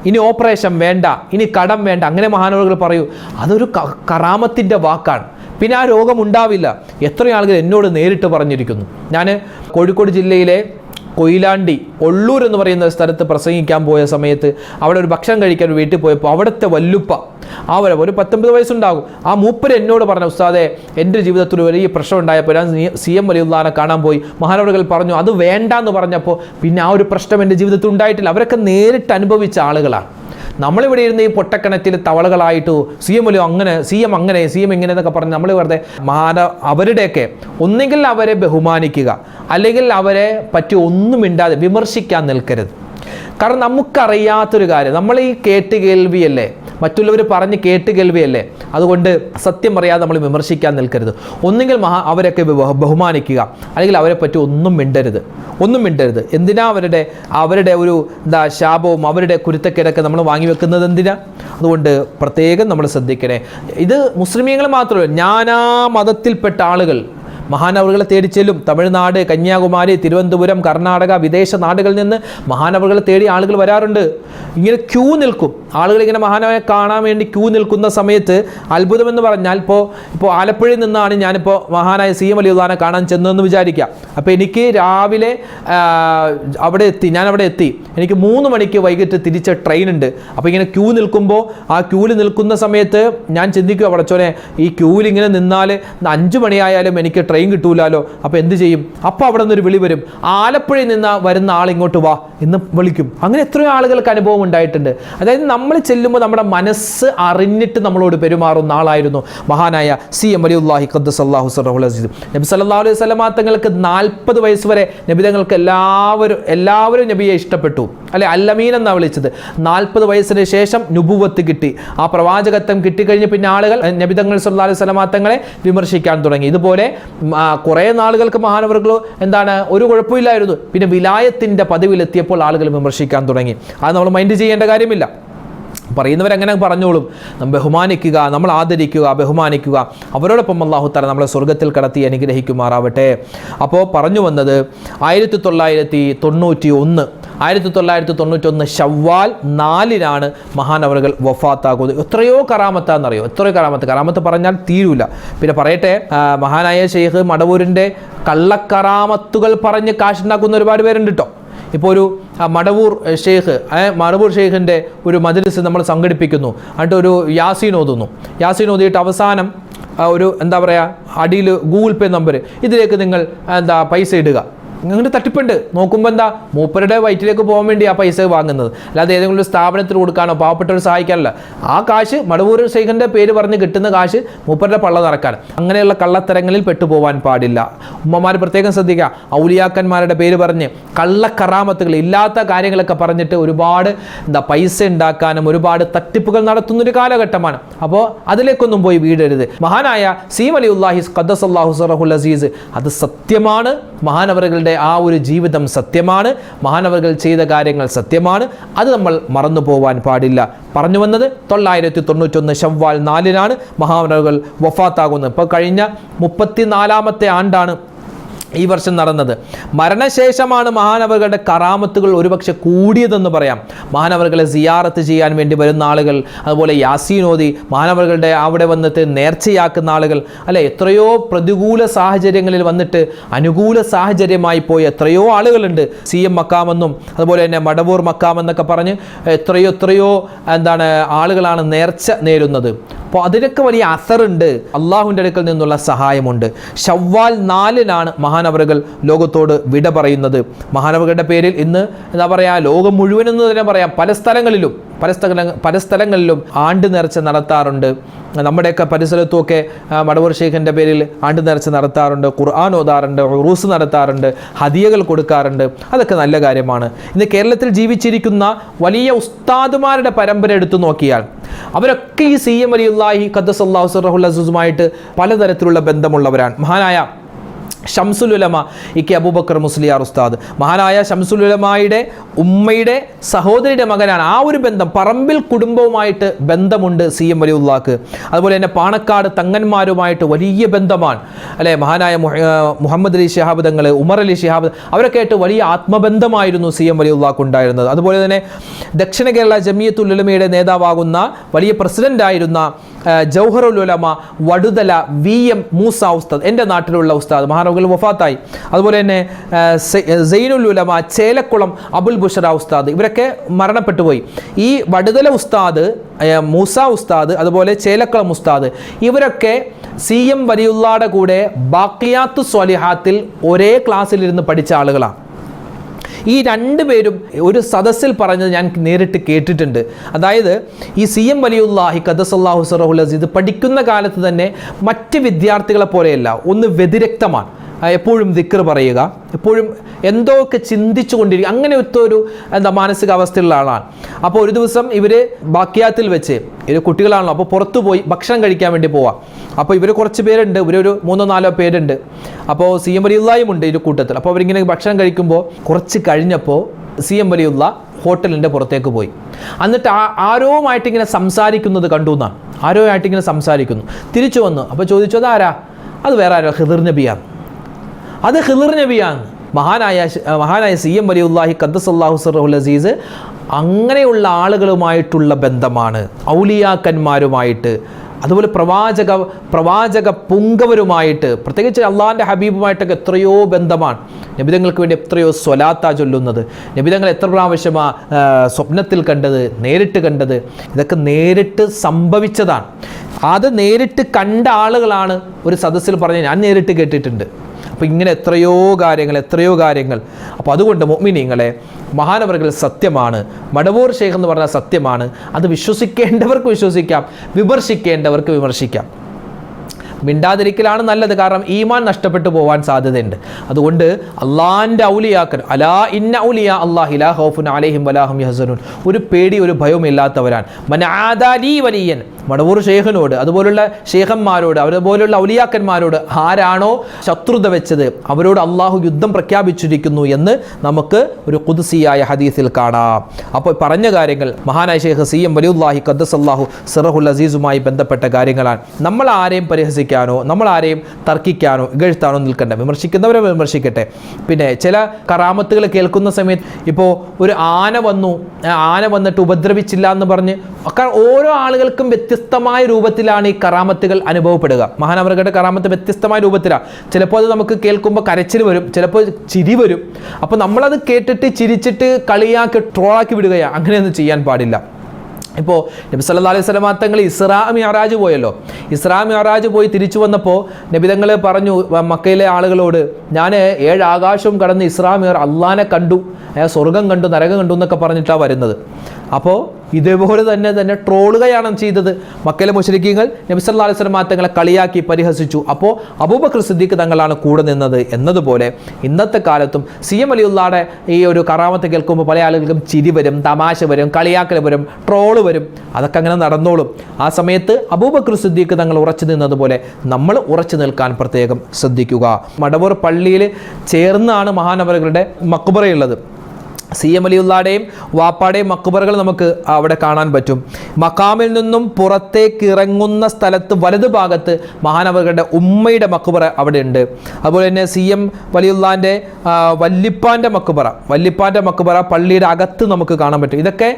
ഇനി ഓപ്പറേഷൻ വേണ്ട, ഇനി കടം വേണ്ട. അങ്ങനെ മഹാനവറുകൾ പറയൂ. അതൊരു കറാമത്തിൻ്റെ വാക്കാണ്. പിന്നെ ആ രോഗം ഉണ്ടാവില്ല. എത്രയോ ആളുകൾ എന്നോട് നേരിട്ട് പറഞ്ഞിരിക്കുന്നു. ഞാൻ കോഴിക്കോട് ജില്ലയിലെ കൊയിലാണ്ടി ഒള്ളൂർ എന്ന് പറയുന്ന സ്ഥലത്ത് പ്രസംഗിക്കാൻ പോയ സമയത്ത് അവിടെ ഒരു ഭക്ഷണം കഴിക്കാൻ വീട്ടിൽ പോയപ്പോൾ അവിടുത്തെ വല്ലുപ്പ, ഒരു 19 വയസ്സുണ്ടാകും, ആ മൂപ്പര് എന്നോട് പറഞ്ഞു, ഉസ്താദേ എൻ്റെ ജീവിതത്തിൽ വലിയ പ്രശ്നം ഉണ്ടായപ്പോൾ ഞാൻ CM വലിയുള്ളാനെ കാണാൻ പോയി. മഹാനവറുകൾ പറഞ്ഞു അത് വേണ്ട എന്ന് പറഞ്ഞപ്പോൾ പിന്നെ ആ ഒരു പ്രശ്നം എൻ്റെ ജീവിതത്തിൽ ഉണ്ടായിട്ടില്ല. അവരൊക്കെ നേരിട്ട് അനുഭവിച്ച ആളുകളാണ്. നമ്മളിവിടെ ഇരുന്ന് ഈ പൊട്ടക്കിണറ്റിൽ തവളകളായിട്ട് CM വലിയ അങ്ങനെ, CM അങ്ങനെ, CM ഇങ്ങനെ എന്നൊക്കെ പറഞ്ഞ് നമ്മൾ വെറുതെ അവരുടെയൊക്കെ ഒന്നുകിൽ അവരെ ബഹുമാനിക്കുക, അല്ലെങ്കിൽ അവരെ പറ്റി ഒന്നും മിണ്ടാതെ വിമർശിക്കാൻ നിൽക്കരുത്. കാരണം നമുക്കറിയാത്തൊരു കാര്യം, നമ്മൾ ഈ കേട്ടുകേൾവിയല്ലേ, മറ്റുള്ളവർ പറഞ്ഞ് കേട്ടുകേൾവിയല്ലേ. അതുകൊണ്ട് സത്യം പറയാതെ നമ്മൾ വിമർശിക്കാൻ നിൽക്കരുത്. ഒന്നുകിൽ അവരൊക്കെ ബഹുമാനിക്കുക, അല്ലെങ്കിൽ അവരെ പറ്റി ഒന്നും മിണ്ടരുത്. എന്തിനാ അവരുടെ ഒരു ശാപവും അവരുടെ കുരുത്തക്കേടൊക്കെ നമ്മൾ വാങ്ങി വെക്കുന്നത് എന്തിനാ? അതുകൊണ്ട് പ്രത്യേകം നമ്മൾ ശ്രദ്ധിക്കണേ. ഇത് മുസ്ലിമീങ്ങൾ മാത്രമല്ല, നാനാ മതത്തിൽപ്പെട്ട ആളുകൾ മഹാനവറുകളെ തേടി ചെല്ലും. തമിഴ്നാട്, കന്യാകുമാരി, തിരുവനന്തപുരം, കർണാടക, വിദേശ നാടുകളിൽ നിന്ന് മഹാനവറുകളെ തേടി ആളുകൾ വരാറുണ്ട്. ഇങ്ങനെ ക്യൂ നിൽക്കും ആളുകൾ. ഇങ്ങനെ മഹാനവരെ കാണാൻ വേണ്ടി ക്യൂ നിൽക്കുന്ന സമയത്ത് അത്ഭുതമെന്ന് പറഞ്ഞാൽ, ഇപ്പോൾ ആലപ്പുഴയിൽ നിന്നാണ് ഞാനിപ്പോൾ മഹാനായ CM വലിയുള്ളാനെ കാണാൻ ചെന്നതെന്ന് വിചാരിക്കാം. അപ്പോൾ എനിക്ക് രാവിലെ ഞാൻ അവിടെ എത്തി. എനിക്ക് 3 മണിക്ക് വൈകിട്ട് തിരിച്ച ട്രെയിൻ ഉണ്ട്. അപ്പോൾ ഇങ്ങനെ ക്യൂ നിൽക്കുമ്പോൾ ആ ക്യൂവിൽ നിൽക്കുന്ന സമയത്ത് ഞാൻ ചിന്തിക്കുക, പടച്ചോനെ ഈ ക്യൂവിൽ ഇങ്ങനെ നിന്നാൽ 5 മണിയായാലും എനിക്ക് ട്രെയിൻ കിട്ടൂലോ, അപ്പോൾ എന്ത് ചെയ്യും? അപ്പോൾ അവിടെ നിന്നൊരു വിളി വരും, ആലപ്പുഴയിൽ നിന്ന് വരുന്ന ആൾ ഇങ്ങോട്ട് വാ എന്ന് വിളിക്കും. അങ്ങനെ എത്രയോ ആളുകൾക്ക് അനുഭവം ഉണ്ടായിട്ടുണ്ട്. അതായത് നമ്മൾ ചെല്ലുമ്പോൾ നമ്മുടെ മനസ്സ് അറിഞ്ഞിട്ട് നമ്മളോട് പെരുമാറുന്ന ആളായിരുന്നു മഹാനായ CM വലിയുല്ലാഹി ഖദ്ദസല്ലാഹു സിർറഹുൽ അസീസ്. നബി സല്ലല്ലാഹു അലൈഹി വസല്ലമ തങ്ങൾക്ക് 40 വയസ്സ് വരെ നബി തങ്ങൾക്ക് എല്ലാവരും നബിയെ ഇഷ്ടപ്പെട്ടു, അല്ലെ, അല്ലമീൻ എന്നാണ് വിളിച്ചത്. 40 വയസ്സിന് ശേഷം നുബുവത്ത് കിട്ടി. ആ പ്രവാചകത്വം കിട്ടിക്കഴിഞ്ഞ് പിന്നെ ആളുകൾ നബി തങ്ങൾ സല്ലല്ലാഹു അലൈഹി വസല്ലമ തങ്ങളെ വിമർശിക്കാൻ തുടങ്ങി. ഇതുപോലെ കുറേ നാളുകൾക്ക് മഹാനവറുകൾ ഒരു കുഴപ്പമില്ലായിരുന്നു. പിന്നെ വിലായത്തിൻ്റെ പദവിയിലെത്തിയപ്പോൾ ആളുകൾ വിമർശിക്കാൻ തുടങ്ങി. അത് നമ്മൾ മൈൻഡ് ചെയ്യേണ്ട കാര്യമില്ല. പറയുന്നവരങ്ങനെ പറഞ്ഞോളും. ബഹുമാനിക്കുക, നമ്മൾ ആദരിക്കുക, ബഹുമാനിക്കുക. അവരോടൊപ്പം അല്ലാഹു തആല നമ്മളെ സ്വർഗ്ഗത്തിൽ കടത്തി അനുഗ്രഹിക്കുമാറാവട്ടെ. അപ്പോൾ പറഞ്ഞു വന്നത് 1991 ശവ്വാൽ 4 മഹാനവറുകൾ വഫാത്താകുന്നത്. എത്രയോ കറാമത്താണെന്നറിയോ? എത്രയോ കറാമത്ത് പറഞ്ഞാൽ തീരൂല. പിന്നെ പറയട്ടെ, മഹാനായ ഷെയ്ഖ് മടവൂരിൻ്റെ കള്ളക്കറാമത്തുകൾ പറഞ്ഞ് കാശുണ്ടാക്കുന്ന ഒരുപാട് പേരുണ്ട് കേട്ടോ. ഇപ്പോൾ ഒരു മടവൂർ ഷെയ്ഖിൻ്റെ ഒരു മജ്‌ലിസ് നമ്മൾ സംഘടിപ്പിക്കുന്നു, എന്നിട്ട് ഒരു യാസീൻ ഓതിയിട്ട് അവസാനം ഒരു അടിയിൽ ഗൂഗിൾ പേ നമ്പർ, ഇതിലേക്ക് നിങ്ങൾ പൈസ ഇടുക. അങ്ങനെ തട്ടിപ്പുണ്ട്. നോക്കുമ്പോൾ മൂപ്പരുടെ വയറ്റിലേക്ക് പോകാൻ വേണ്ടി ആ പൈസ വാങ്ങുന്നത്, അല്ലാതെ ഏതെങ്കിലും ഒരു സ്ഥാപനത്തിൽ കൊടുക്കാനോ പാവപ്പെട്ടവർ സഹായിക്കാനല്ല. ആ കാശ് മടവൂർ ഷെയ്ഖിൻ്റെ പേര് പറഞ്ഞ് കിട്ടുന്ന കാശ് മൂപ്പരുടെ പള്ള നിറക്കാൻ. അങ്ങനെയുള്ള കള്ളത്തരങ്ങളിൽ പെട്ടുപോകാൻ പാടില്ല. ഉമ്മമാർ പ്രത്യേകം ശ്രദ്ധിക്കുക. ഔലിയാക്കന്മാരുടെ പേര് പറഞ്ഞ് കള്ളക്കറാമത്തുകൾ, ഇല്ലാത്ത കാര്യങ്ങളൊക്കെ പറഞ്ഞിട്ട് ഒരുപാട് പൈസ ഉണ്ടാക്കാനും ഒരുപാട് തട്ടിപ്പുകൾ നടത്തുന്നൊരു കാലഘട്ടമാണ്. അപ്പോൾ അതിലേക്കൊന്നും പോയി വീടരുത്. മഹാനായ CM വലിയുല്ലാഹി ഖദ്ദസല്ലാഹു സിർറഹുൽ അസീസ്, അത് സത്യമാണ്. മഹാനവറുകളുടെ ആ ഒരു ജീവിതം സത്യമാണ്. മഹാനവറുകൾ ചെയ്ത കാര്യങ്ങൾ സത്യമാണ്. അത് നമ്മൾ മറന്നു പോവാൻ പാടില്ല. പറഞ്ഞു വന്നത് 991 ശവ്വാൽ 4 മഹാനവറുകൾ വഫാത്താകുന്നത്. ഇപ്പോൾ കഴിഞ്ഞ 34ാമത്തെ ആണ്ടാണ് ഈ വർഷം നടന്നത്. മരണശേഷമാണ് മഹാനവറുകളുടെ കറാമത്തുകൾ ഒരുപക്ഷെ കൂടിയതെന്ന് പറയാം. മഹാനവറുകളെ സിയാറത്ത് ചെയ്യാൻ വേണ്ടി വരുന്ന ആളുകൾ, അതുപോലെ യാസീൻ ഓതി മഹാനവറുകളുടെ അവിടെ വന്നിട്ട് നേർച്ചയാക്കുന്ന ആളുകൾ, അല്ലെ, എത്രയോ പ്രതികൂല സാഹചര്യങ്ങളിൽ വന്നിട്ട് അനുകൂല സാഹചര്യമായി പോയ എത്രയോ ആളുകളുണ്ട്. CM മക്കാമെന്നും അതുപോലെ തന്നെ മടവൂർ മക്കാമെന്നൊക്കെ പറഞ്ഞ് എത്രയോ ആളുകളാണ് നേർച്ച നേരുന്നത്. അപ്പോൾ അതിനൊക്കെ വലിയ അസറുണ്ട്. അള്ളാഹുവിൻ്റെ അടുക്കൽ നിന്നുള്ള സഹായമുണ്ട്. ശവ്വാൽ 4 മഹാനവറുകൾ ലോകത്തോട് വിട പറയുന്നത്. മഹാനവറുകളുടെ പേരിൽ ഇന്ന് ലോകം മുഴുവനെന്ന് തന്നെ പറയാം, പല സ്ഥലങ്ങളിലും ആണ്ട് നേർച്ച നടത്താറുണ്ട്. നമ്മുടെയൊക്കെ പരിസരത്തുമൊക്കെ മടവൂർ ഷെയ്ഖിൻ്റെ പേരിൽ ആണ്ട് നേർച്ച നടത്താറുണ്ട്, ഖുർആൻ ഓതാറുണ്ട്, ഉറൂസ് നടത്താറുണ്ട്, ഹദിയകൾ കൊടുക്കാറുണ്ട്. അതൊക്കെ നല്ല കാര്യമാണ്. ഇന്ന് കേരളത്തിൽ ജീവിച്ചിരിക്കുന്ന വലിയ ഉസ്താദുമാരുടെ പരമ്പര എടുത്തു നോക്കിയാൽ അവരൊക്കെ ഈ CM വലിയുല്ലാഹി ഖദ്ദസല്ലാഹു സിർറഹുൽ അസീസുമായിട്ട് പലതരത്തിലുള്ള ബന്ധമുള്ളവരാണ്. മഹാനായ ഷംസുൽ ഉലമ അബൂബക്കർ മുസ്ലിയാർ ഉസ്താദ്, മഹാനായ ഷംസുൽ ഉലമയുടെ ഉമ്മയുടെ സഹോദരിയുടെ മകനാണ്. ആ ഒരു ബന്ധം, പറമ്പിൽ കുടുംബവുമായിട്ട് ബന്ധമുണ്ട് CM വലിയുള്ളാക്ക്. അതുപോലെ തന്നെ പാണക്കാട് തങ്ങന്മാരുമായിട്ട് വലിയ ബന്ധമാണ്, അല്ലെ. മഹാനായ മുഹമ്മദ് അലി ശിഹാബ് തങ്ങൾ, ഉമർ അലി ശിഹാബ്, അവരൊക്കെ ആയിട്ട് വലിയ ആത്മബന്ധമായിരുന്നു CM വലിയുള്ളാക്ക് ഉണ്ടായിരുന്നത്. അതുപോലെ തന്നെ ദക്ഷിണ കേരള ജമിയത്തുൽ ഉലമയുടെ നേതാവാകുന്ന വലിയ പ്രസിഡന്റായിരുന്ന ജൗഹറുൽ ഉലമ വടുതല VM മൂസ ഉസ്താദ്, എൻ്റെ നാട്ടിലുള്ള ഉസ്താദ്, മഹാനവറുകൾ വഫാത്തായി. അതുപോലെ തന്നെ സൈനുൽ ഉലമ ചേലക്കുളം അബുൽ ബുഷറ ഉസ്താദ്, ഇവരൊക്കെ മരണപ്പെട്ടു പോയി. ഈ വടുതല ഉസ്താദ്, മൂസ ഉസ്താദ്, അതുപോലെ ചേലക്കുളം ഉസ്താദ്, ഇവരൊക്കെ CM വലിയുള്ളാടെ കൂടെ ബാഖിയാത്തു സ്വാലിഹാത്തിൽ ഒരേ ക്ലാസ്സിലിരുന്ന് പഠിച്ച ആളുകളാണ്. ഈ രണ്ടുപേരും ഒരു സദസ്സിൽ പറഞ്ഞത് ഞാൻ നേരിട്ട് കേട്ടിട്ടുണ്ട്. അതായത് ഈ CM വലിയുല്ലാഹി ഖദ്ദസല്ലാഹു സിർറഹുൽ അസീസ് പഠിക്കുന്ന കാലത്ത് തന്നെ മറ്റ് വിദ്യാർത്ഥികളെ പോലെയല്ല, ഒന്ന് വ്യതിരക്തമാണ്. എപ്പോഴും ദിക്ർ പറയുക, എപ്പോഴും എന്തോ ഒക്കെ ചിന്തിച്ചു കൊണ്ടിരിക്കുക, അങ്ങനത്തെ ഒരു മാനസികാവസ്ഥയുള്ള ആളാണ്. അപ്പോൾ ഒരു ദിവസം ഇവർ ബാക്കിയാത്തിൽ വെച്ച്, ഇവർ കുട്ടികളാണല്ലോ, അപ്പോൾ പുറത്തു പോയി ഭക്ഷണം കഴിക്കാൻ വേണ്ടി പോവാം. അപ്പോൾ ഇവർ കുറച്ച് പേരുണ്ട്, ഇവരൊരു 3-4 പേരുണ്ട്. അപ്പോൾ CM വലിയുള്ളായും ഉണ്ട് ഈ കൂട്ടത്തിൽ. അപ്പോൾ അവരിങ്ങനെ ഭക്ഷണം കഴിക്കുമ്പോൾ കുറച്ച് കഴിഞ്ഞപ്പോൾ CM വലിയുള്ള ഹോട്ടലിൻ്റെ പുറത്തേക്ക് പോയി. എന്നിട്ട് ആരോമായിട്ട് ഇങ്ങനെ സംസാരിക്കുന്നത് കണ്ടു എന്നാണ്. ആരോമായിട്ട് ഇങ്ങനെ സംസാരിക്കുന്നു. തിരിച്ചു വന്നു. അപ്പോൾ ചോദിച്ചു, അതാരാ? അത് വേറെ ആരോ, ഖിദിർ നബിയാണ്. അത് ഖിദിർ നബിയാണ്. മഹാനായ CM വലിയുല്ലാഹി ഖദ്ദസല്ലാഹു സിർറഹുൽ അസീസ് അങ്ങനെയുള്ള ആളുകളുമായിട്ടുള്ള ബന്ധമാണ്, ഔലിയാക്കന്മാരുമായിട്ട്, അതുപോലെ പ്രവാചക പുങ്കവരുമായിട്ട്, പ്രത്യേകിച്ച് അള്ളാഹിൻ്റെ ഹബീബുമായിട്ടൊക്കെ എത്രയോ ബന്ധമാണ്. നബിതങ്ങൾക്ക് വേണ്ടി എത്രയോ സ്വലാത്താ ചൊല്ലുന്നത്, നബിതങ്ങൾ എത്ര പ്രാവശ്യമാണ് സ്വപ്നത്തിൽ കണ്ടത്, നേരിട്ട് കണ്ടത്, ഇതൊക്കെ നേരിട്ട് സംഭവിച്ചതാണ്. അത് നേരിട്ട് കണ്ട ആളുകളാണ് ഒരു സദസ്സിൽ പറഞ്ഞ് ഞാൻ നേരിട്ട് കേട്ടിട്ടുണ്ട്. അപ്പോൾ ഇങ്ങനെ എത്രയോ കാര്യങ്ങൾ. അപ്പോൾ അതുകൊണ്ട് മുഅ്മിനീങ്ങളെ, മഹാനവറുകൾ സത്യമാണ്, മടവൂർ ഷെയ്ഖ് എന്ന് പറഞ്ഞാൽ സത്യമാണ്. അത് വിശ്വസിക്കേണ്ടവർക്ക് വിശ്വസിക്കാം, വിമർശിക്കേണ്ടവർക്ക് വിമർശിക്കാം. മിണ്ടാതിരിക്കലാണ് നല്ലത്. കാരണം ഈമാൻ നഷ്ടപ്പെട്ടു പോകാൻ സാധ്യതയുണ്ട്. അതുകൊണ്ട് അള്ളാഹിൻ്റെ ഔലിയാക്കൻ, അലാ ഇന്ന ഔലിയാ അല്ലാഹി ലാ ഖൗഫുൻ അലൈഹിം വലാ ഹും യഹ്സനൂൻ, ഒരു പേടി ഒരു ഭയവും ഇല്ലാത്തവരാണ്. മൻ ആദാലി വലിയൻ, മടവൂർ ഷെയ്ഖിനോട് അതുപോലുള്ള ഷെയ്ഖന്മാരോട് അതുപോലുള്ള ഔലിയാക്കന്മാരോട് ആരാണോ ശത്രുത വെച്ചത് അവരോട് അള്ളാഹു യുദ്ധം പ്രഖ്യാപിച്ചിരിക്കുന്നു എന്ന് നമുക്ക് ഒരു ഖുദ്സിയായ ഹദീസിൽ കാണാം. അപ്പോൾ പറഞ്ഞ കാര്യങ്ങൾ മഹാനായ ഷെയ്ഖ് സി.എം. വലിയുല്ലാഹി ഖദ്ദസല്ലാഹു സിറഹുൽ അസീസുമായി ബന്ധപ്പെട്ട കാര്യങ്ങളാണ്. നമ്മൾ ആരെയും പരിഹസിക്കാനോ നമ്മൾ ആരെയും തർക്കിക്കാനോ ഇകഴ്ത്താനോ നിൽക്കണ്ട. വിമർശിക്കുന്നവരെ വിമർശിക്കട്ടെ. പിന്നെ ചില കറാമത്തുകൾ കേൾക്കുന്ന സമയത്ത് ഇപ്പോൾ ഒരു ആന വന്നിട്ട് ഉപദ്രവിച്ചില്ല എന്ന് പറഞ്ഞ്, ഓരോ ആളുകൾക്കും വ്യത്യസ്തമായ രൂപത്തിലാണ് ഈ കറാമത്തുകൾ അനുഭവപ്പെടുക. മഹാനവറുകളുടെ കറാമത്ത് വ്യത്യസ്തമായ രൂപത്തിലാണ്. ചിലപ്പോൾ അത് നമുക്ക് കേൾക്കുമ്പോൾ കരച്ചിൽ വരും, ചിലപ്പോൾ ചിരി വരും. അപ്പോൾ നമ്മളത് കേട്ടിട്ട് ചിരിച്ചിട്ട് കളിയാക്കി ട്രോളാക്കി വിടുകയാണ്. അങ്ങനെയൊന്നും ചെയ്യാൻ പാടില്ല. ഇപ്പോൾ നബി സല്ലല്ലാഹു അലൈഹി വസല്ലം തങ്ങൾ ഇസ്രാ മിഅറാജ് പോയല്ലോ. ഇസ്രാ മിഅറാജ് പോയി തിരിച്ചു വന്നപ്പോൾ നബി തങ്ങൾ പറഞ്ഞു മക്കയിലെ ആളുകളോട്, ഞാൻ 7 ആകാശവും കടന്ന് ഇസ്രാ മിഅറാജ് അള്ളാനെ കണ്ടു, സ്വർഗം കണ്ടു, നരകം കണ്ടു എന്നൊക്കെ പറഞ്ഞിട്ടാണ് വരുന്നത്. അപ്പോൾ ഇതേപോലെ തന്നെ ട്രോളുകയാണ് ചെയ്തത്. മക്കയിലെ മുശ്രിക്കീങ്ങൾ നബി സല്ലല്ലാഹു അലൈഹി വസല്ലം തങ്ങളെ കളിയാക്കി പരിഹസിച്ചു. അപ്പോൾ അബൂബക്കർ സിദ്ദീഖ് തങ്ങളാണ് കൂടെ നിന്നത് എന്നതുപോലെ ഇന്നത്തെ കാലത്തും സി.എം. വലിയുള്ളാടെ ഈ ഒരു കറാമത്ത് കേൾക്കുമ്പോൾ പല ആളുകൾക്കും ചിരി വരും, തമാശ വരും, കളിയാക്കൽ വരും, ട്രോള് വരും. അതൊക്കെ അങ്ങനെ നടന്നോളും. ആ സമയത്ത് അബൂബക്കർ സിദ്ദീഖ് തങ്ങൾ ഉറച്ചു നിന്നതുപോലെ നമ്മൾ ഉറച്ചു നിൽക്കാൻ പ്രത്യേകം ശ്രദ്ധിക്കുക. മടവൂർ പള്ളിയിൽ ചേർന്നാണ് മഹാനവറുകളുടെ മക്ബറയുള്ളത്. സി.എം. വലിയുള്ളാടെയും വാപ്പാടെയും മക്ബറകൾ നമുക്ക് അവിടെ കാണാൻ പറ്റും. മക്കാമിൽ നിന്നും പുറത്തേക്ക് ഇറങ്ങുന്ന സ്ഥലത്ത് വലത് ഭാഗത്ത് മഹാനവറുകളുടെ ഉമ്മയുടെ മക്ബറ അവിടെ ഉണ്ട്. അതുപോലെ തന്നെ സി.എം. വലിയുള്ളാൻ്റെ വല്ലിപ്പാൻ്റെ മക്ബറ പള്ളിയുടെ അകത്ത് നമുക്ക് കാണാൻ പറ്റും. ഇതൊക്കെ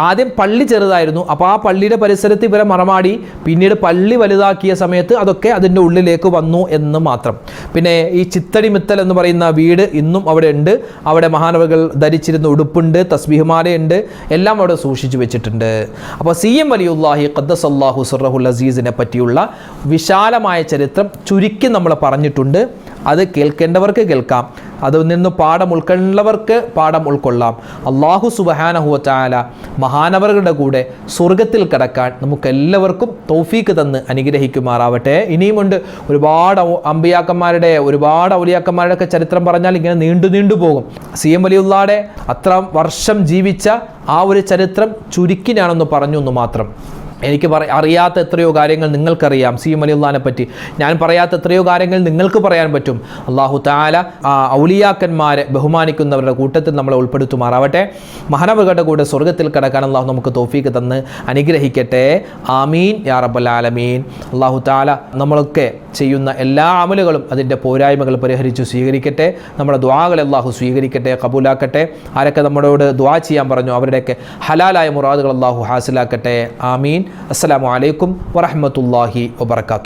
ആദ്യം പള്ളി ചെറുതായിരുന്നു. അപ്പോൾ ആ പള്ളിയുടെ പരിസരത്ത് ഇവരെ മറമാടി, പിന്നീട് പള്ളി വലുതാക്കിയ സമയത്ത് അതൊക്കെ അതിൻ്റെ ഉള്ളിലേക്ക് വന്നു എന്ന് മാത്രം. പിന്നെ ഈ ചിത്തടി മിത്തൽ എന്ന് പറയുന്ന വീട് ഇന്നും അവിടെ ഉണ്ട്. അവിടെ മഹാനവറുകൾ ധരിച്ചിരുന്ന ഉടുപ്പുണ്ട്, തസ്ബീഹ്മാലയുണ്ട്, എല്ലാം അവിടെ സൂക്ഷിച്ചു വെച്ചിട്ടുണ്ട്. അപ്പോൾ സി.എം. വലിയുല്ലാഹി ഖദ്ദസല്ലാഹു സിറഹുൽ അസീസിനെ പറ്റിയുള്ള വിശാലമായ ചരിത്രം ചുരുക്കി നമ്മൾ പറഞ്ഞിട്ടുണ്ട്. അത് കേൾക്കേണ്ടവർക്ക് കേൾക്കാം, അതിൽ നിന്ന് പാഠം ഉൾക്കൊള്ളവർക്ക് പാഠം ഉൾക്കൊള്ളാം. അല്ലാഹു സുബ്ഹാനഹു വ തആല മഹാനവറുകളുടെ കൂടെ സ്വർഗത്തിൽ കടക്കാൻ നമുക്കെല്ലാവർക്കും തൗഫീക്ക് തന്ന് അനുഗ്രഹിക്കുമാറാവട്ടെ. ഇനിയുമുണ്ട് ഒരുപാട് അമ്പിയാക്കന്മാരുടെ, ഒരുപാട് ഔലിയാക്കന്മാരുടെ ഒക്കെ ചരിത്രം പറഞ്ഞാൽ ഇങ്ങനെ നീണ്ടു പോകും. സി.എം. വലിയുള്ളാടെ അത്ര വർഷം ജീവിച്ച ആ ഒരു ചരിത്രം ചുരുക്കി ഞാനൊന്ന് പറഞ്ഞു എന്ന് മാത്രം. എനിക്ക് അറിയാത്ത എത്രയോ കാര്യങ്ങൾ നിങ്ങൾക്കറിയാം സി.എം. വലിയുള്ളാഹിനെ പറ്റി. ഞാൻ പറയാത്ത എത്രയോ കാര്യങ്ങൾ നിങ്ങൾക്ക് പറയാൻ പറ്റും. അല്ലാഹു തആല ഔലിയാക്കന്മാരെ ബഹുമാനിക്കുന്നവരുടെ കൂട്ടത്തിൽ നമ്മളെ ഉൾപ്പെടുത്തുമാറാവട്ടെ. മഹാനവറുകളുടെ കൂടെ സ്വർഗത്തിൽ കടക്കാൻ അല്ലാഹു നമുക്ക് തൗഫീക്ക് തന്ന് അനുഗ്രഹിക്കട്ടെ. ആമീൻ യാ റബ്ബൽ ആലമീൻ. അല്ലാഹു തആല നമ്മളൊക്കെ ചെയ്യുന്ന എല്ലാ അമലുകളും അതിൻ്റെ പോരായ്മകൾ പരിഹരിച്ചു സ്വീകരിക്കട്ടെ. നമ്മുടെ ദുആകൾ അല്ലാഹു സ്വീകരിക്കട്ടെ, കബൂലാക്കട്ടെ. ആരൊക്കെ നമ്മളോട് ദുആ ചെയ്യാൻ പറഞ്ഞു അവരുടെയൊക്കെ ഹലാലായ മുറാദുകൾ അല്ലാഹു ഹാസിലാക്കട്ടെ. ആമീൻ. അസ്സലാമു അലൈക്കും വറഹ്മത്തുള്ളാഹി വബറകാതുഹു.